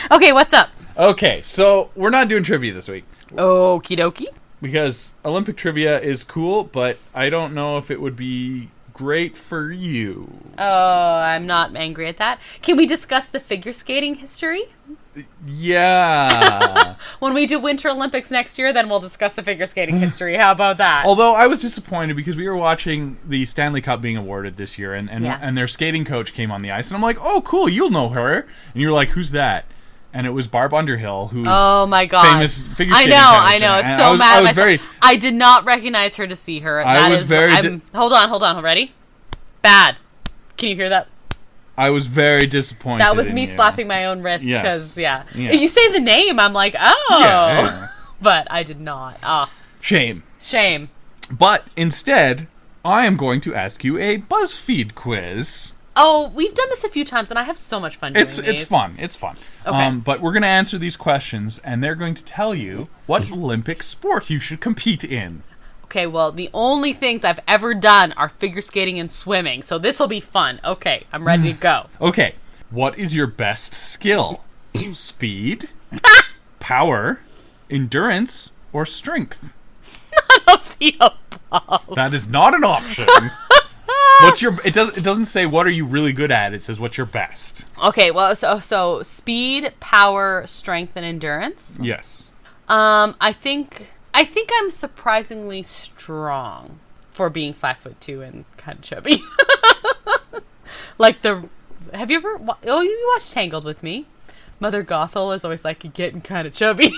Okay, what's up? Okay, so we're not doing trivia this week. Okie dokie. Because Olympic trivia is cool, but I don't know if it would be great for you. Oh, I'm not angry at that. Can we discuss the figure skating history? Yeah. When we do Winter Olympics next year, then we'll discuss the figure skating history. How about that? Although I was disappointed because we were watching the Stanley Cup being awarded this year, and their skating coach came on the ice, and I'm like, oh, cool, you'll know her. And you're like, who's that? And it was Barb Underhill, who's famous figure skating coach. I know. It's so mad at myself. I did not recognize her to see her. Hold on. Ready? Bad. Can you hear that? I was very disappointed. That was me slapping my own wrist. Yes. Because, you say the name, I'm like, oh. Yeah. But I did not. Oh. Shame. But instead, I am going to ask you a BuzzFeed quiz. Oh, we've done this a few times, and I have so much fun doing these. It's fun. Okay. But we're going to answer these questions, and they're going to tell you what Olympic sport you should compete in. Okay, well, the only things I've ever done are figure skating and swimming, so this will be fun. Okay, I'm ready to go. Okay, what is your best skill? Speed, power, endurance, or strength? None of the above. That is not an option. It doesn't say what are you really good at. It says what's your best. Okay, well, so speed, power, strength, and endurance. Yes. I think I'm surprisingly strong for being 5'2" and kind of chubby. Have you ever? Oh, you watched Tangled with me. Mother Gothel is always like getting kind of chubby.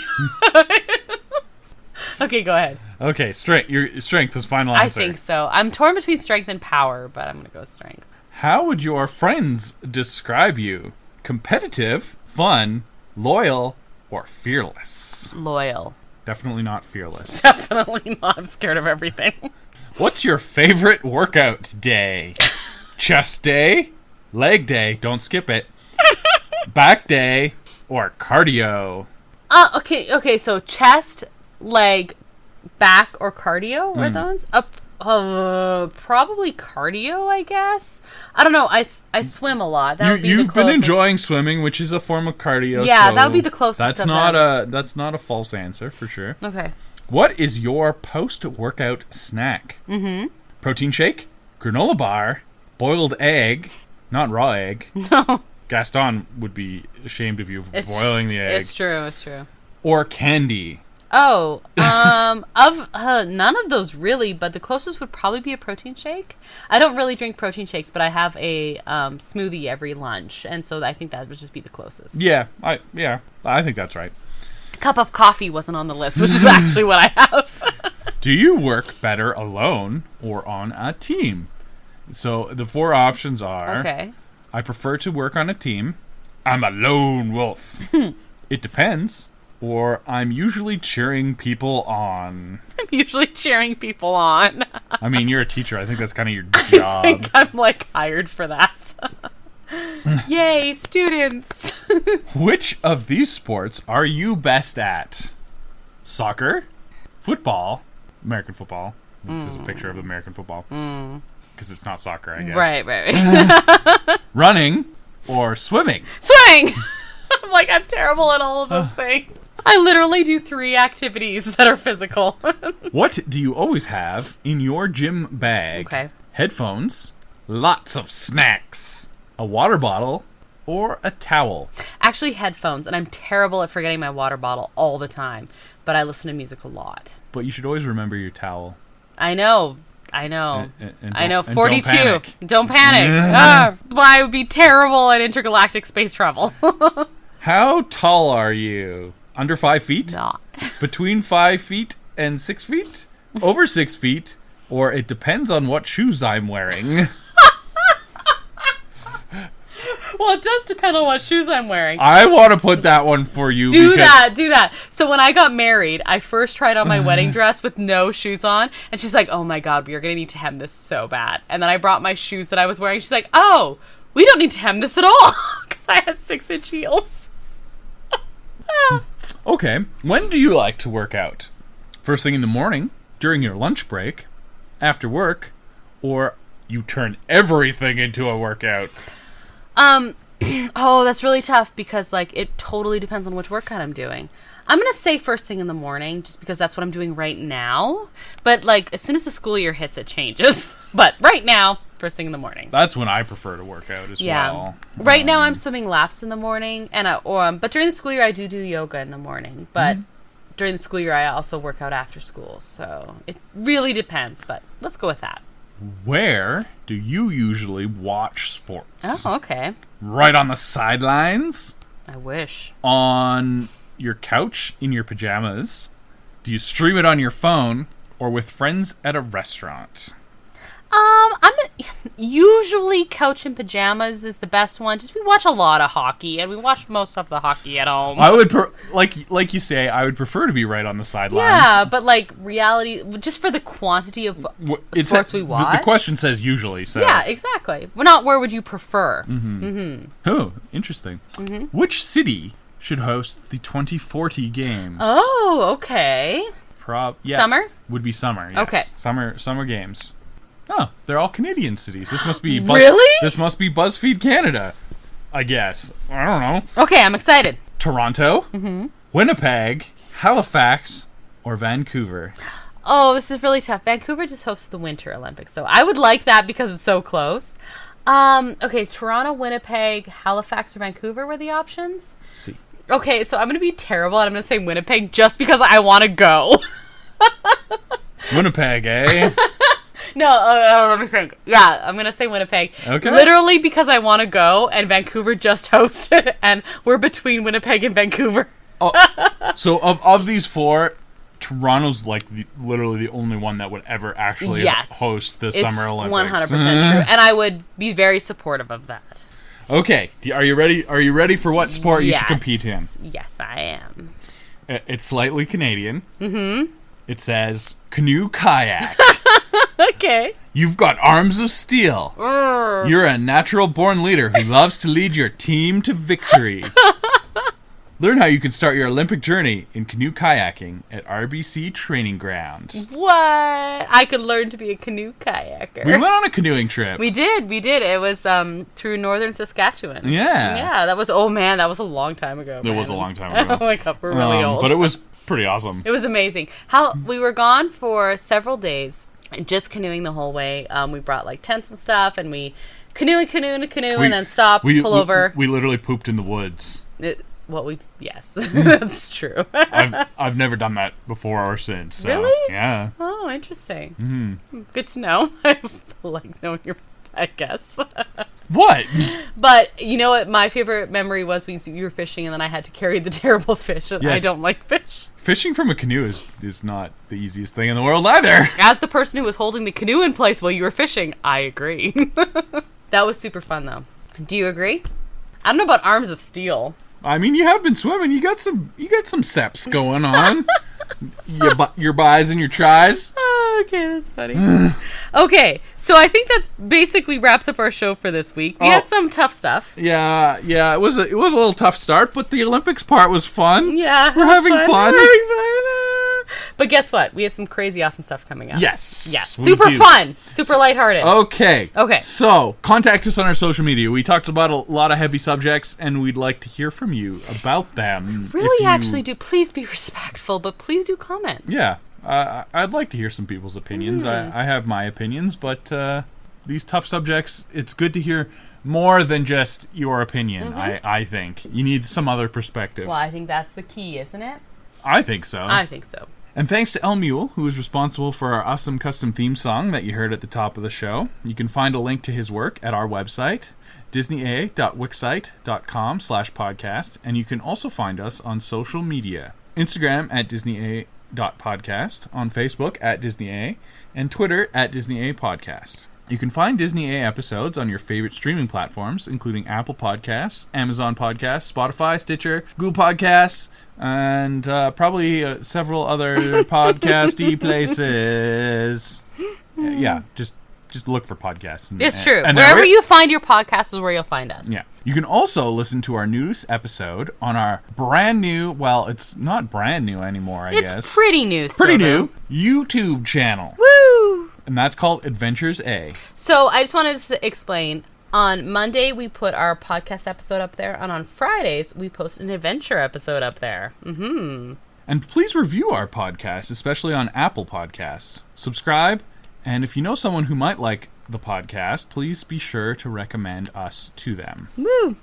Okay, go ahead. Okay, your strength is final answer. I think so. I'm torn between strength and power, but I'm gonna go strength. How would your friends describe you? Competitive, fun, loyal, or fearless? Loyal. Definitely not fearless. Definitely not. I'm scared of everything. What's your favorite workout day? Chest day, leg day, don't skip it, back day, or cardio? Okay, so chest, leg, back, or cardio were those? Probably cardio, I guess. I don't know. I swim a lot. That would be you've been enjoying swimming, which is a form of cardio. Yeah, so that would be the closest. That's not a false answer for sure. Okay. What is your post-workout snack? Protein shake, granola bar, boiled egg, not raw egg. No. Gaston would be ashamed of you for boiling the egg. It's true. Or candy. Oh, none of those really, but the closest would probably be a protein shake. I don't really drink protein shakes, but I have a smoothie every lunch, and so I think that would just be the closest. Yeah, I think that's right. A cup of coffee wasn't on the list, which is actually what I have. Do you work better alone or on a team? So the 4 options are: okay, I prefer to work on a team, I'm a lone wolf, it depends, or I'm usually cheering people on. I'm usually cheering people on. I mean, you're a teacher. I think that's kind of your job. I think I'm hired for that. Yay, students. Which of these sports are you best at? Soccer, football, American football. This is a picture of American football. Because it's not soccer, I guess. Right. Running or swimming? Swimming! I'm terrible at all of those things. I literally do 3 activities that are physical. What do you always have in your gym bag? Okay. Headphones, lots of snacks, a water bottle, or a towel? Actually, headphones, and I'm terrible at forgetting my water bottle all the time, but I listen to music a lot. But you should always remember your towel. I know. And I know. 42. Don't panic. Don't panic. Why it would be terrible at intergalactic space travel. How tall are you? Under 5 feet? Not. Between 5 feet and 6 feet? Over 6 feet? Or it depends on what shoes I'm wearing. Well, it does depend on what shoes I'm wearing. I want to put that one for you. Do that. So when I got married, I first tried on my wedding dress with no shoes on, and she's like, "Oh my God, we're gonna need to hem this so bad." And then I brought my shoes that I was wearing. She's like, "Oh, we don't need to hem this at all," because I had 6-inch heels. Okay, when do you like to work out? First thing in the morning, during your lunch break, after work, or you turn everything into a workout? Oh, that's really tough because, like, it totally depends on which workout I'm doing. I'm going to say first thing in the morning just because that's what I'm doing right now. But, like, as soon as the school year hits, it changes. But right now, first thing in the morning. That's when I prefer to work out as well. Right now, I'm swimming laps in the morning. But during the school year, I do yoga in the morning. But during the school year, I also work out after school. So it really depends. But let's go with that. Where do you usually watch sports? Oh, okay. Right on the sidelines? I wish. On your couch in your pajamas? Do you stream it on your phone or with friends at a restaurant? Usually couch in pajamas is the best one. Just we watch a lot of hockey, and we watch most of the hockey at home. I would like you say, I would prefer to be right on the sidelines. Yeah, but like reality, just for the quantity of sports we watch. The question says usually, so yeah, exactly. We're not. Where would you prefer? Oh, interesting. Which city should host the 2040 games? Oh, okay. Summer? Would be summer, yes. Okay. Summer games. Oh, they're all Canadian cities. This must be Really? This must be BuzzFeed Canada, I guess. I don't know. Okay, I'm excited. Toronto, Winnipeg, Halifax, or Vancouver? Oh, this is really tough. Vancouver just hosts the Winter Olympics, so I would like that because it's so close. Okay, Toronto, Winnipeg, Halifax, or Vancouver were the options? See. Okay, so I'm going to be terrible, and I'm going to say Winnipeg just because I want to go. Winnipeg, eh? No, let me think. Yeah, I'm going to say Winnipeg. Okay. Literally because I want to go, and Vancouver just hosted, and we're between Winnipeg and Vancouver. So of these four, Toronto's like literally the only one that would ever actually host the Summer Olympics. 100% true, and I would be very supportive of that. Okay, are you ready? Are you ready for what sport you should compete in? Yes, I am. It's slightly Canadian. It says canoe kayak. Okay. You've got arms of steel. You're a natural-born leader who loves to lead your team to victory. Learn how you can start your Olympic journey in canoe kayaking at RBC Training Ground. What? I could learn to be a canoe kayaker. We went on a canoeing trip. We did. It was through northern Saskatchewan. Yeah. Yeah, that was a long time ago. It was a long time ago. Oh my God, we're really old. But it was pretty awesome. It was amazing. We were gone for several days, just canoeing the whole way. We brought like tents and stuff, and we canoe, and then stop, pull over. We literally pooped in the woods. Yes, that's true. I've never done that before or since. So, really? Yeah. Oh, interesting. Good to know. I like knowing your, I guess. What? But you know what? My favorite memory was you were fishing, and then I had to carry the terrible fish, and I don't like fish. Fishing from a canoe is not the easiest thing in the world either. As the person who was holding the canoe in place while you were fishing, I agree. That was super fun, though. Do you agree? I don't know about arms of steel. I mean, you have been swimming. You got some seps going on. Your buys and your tries. Oh, okay, that's funny. Okay, so I think that basically wraps up our show for this week. We had some tough stuff. Yeah. It was a little tough start, but the Olympics part was fun. Yeah, we're having fun. But guess what? We have some crazy awesome stuff coming up. Yes. Super fun. Super lighthearted. Okay. So, contact us on our social media. We talked about a lot of heavy subjects, and we'd like to hear from you about them. Really, actually do. Please be respectful, but please do comment. Yeah. I'd like to hear some people's opinions. I have my opinions, but these tough subjects, it's good to hear more than just your opinion, I think. You need some other perspective. Well, I think that's the key, isn't it? I think so. And thanks to El Mule, who is responsible for our awesome custom theme song that you heard at the top of the show. You can find a link to his work at our website, disneya.wixsite.com/podcast, and you can also find us on social media. Instagram at disneya.podcast, on Facebook at disneya, and Twitter at disneya podcast. You can find Disney A episodes on your favorite streaming platforms, including Apple Podcasts, Amazon Podcasts, Spotify, Stitcher, Google Podcasts, and probably several other podcasty places. Yeah, just look for podcasts. It's true. Wherever you find your podcast is where you'll find us. Yeah. You can also listen to our newest episode on our brand new, well, it's not brand new anymore, I guess. It's pretty new still, Pretty new YouTube channel. Woo! And that's called Adventures A. So I just wanted to explain. On Monday, we put our podcast episode up there, and on Fridays, we post an adventure episode up there. Mm-hmm. And please review our podcast, especially on Apple Podcasts. Subscribe, and if you know someone who might like the podcast, please be sure to recommend us to them. Woo!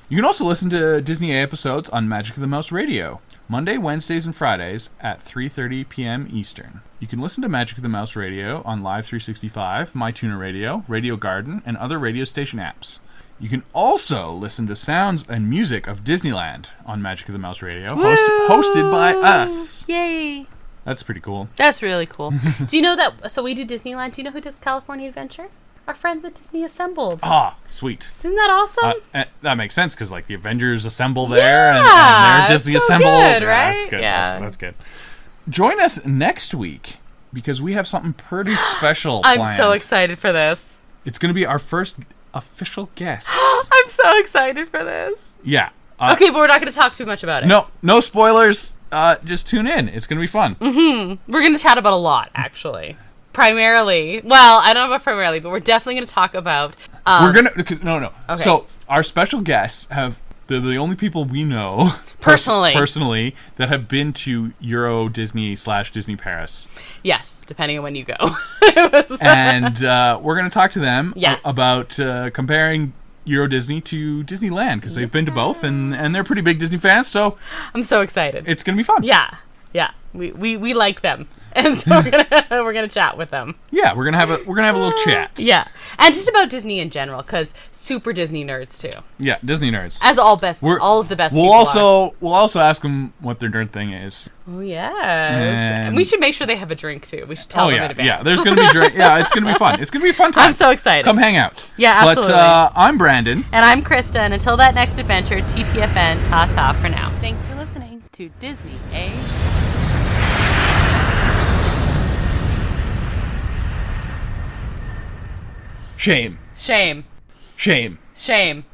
You can also listen to Disney A episodes on Magic of the Mouse Radio, Monday, Wednesdays, and Fridays at 3:30 p.m. Eastern. You can listen to Magic of the Mouse Radio on Live 365, MyTuner Radio, Radio Garden, and other radio station apps. You can also listen to sounds and music of Disneyland on Magic of the Mouse Radio, hosted by us. Yay! That's pretty cool. That's really cool. Do you know that? So we do Disneyland. Do you know who does California Adventure? Our friends at Disney Assembled. Ah, sweet. Isn't that awesome? That makes sense because like the Avengers assemble there, and they're Disney Assembled. Good, right? That's good. Yeah. That's good. Join us next week because we have something pretty special planned. I'm so excited for this. It's going to be our first official guest. I'm so excited for this. Yeah. Okay, but we're not going to talk too much about it. No spoilers. Just tune in. It's going to be fun. Mm-hmm. We're going to chat about a lot, actually. Primarily. Well, I don't know about primarily, but we're definitely going to talk about... we're going to... No. Okay. So, our special guests they're the only people we know... Personally, that have been to Euro Disney / Disney Paris. Yes, depending on when you go. And we're going to talk to them yes. about comparing Euro Disney to Disneyland, because they've been to both, and they're pretty big Disney fans, so... I'm so excited. It's going to be fun. Yeah. We like them. And so we're gonna chat with them. Yeah, we're gonna have a little chat. Yeah, and just about Disney in general, because super Disney nerds too. Yeah, Disney nerds. As all of the best. We'll also ask them what their nerd thing is. Oh yes, and we should make sure they have a drink too. We should tell them in advance. Yeah, there's gonna be drink. Yeah, it's gonna be fun. It's gonna be a fun time. I'm so excited. Come hang out. Yeah, absolutely. But I'm Brandon, and I'm Krysta, and until that next adventure, TTFN, ta-ta for now. Thanks for listening to Disney A. Shame. Shame. Shame. Shame.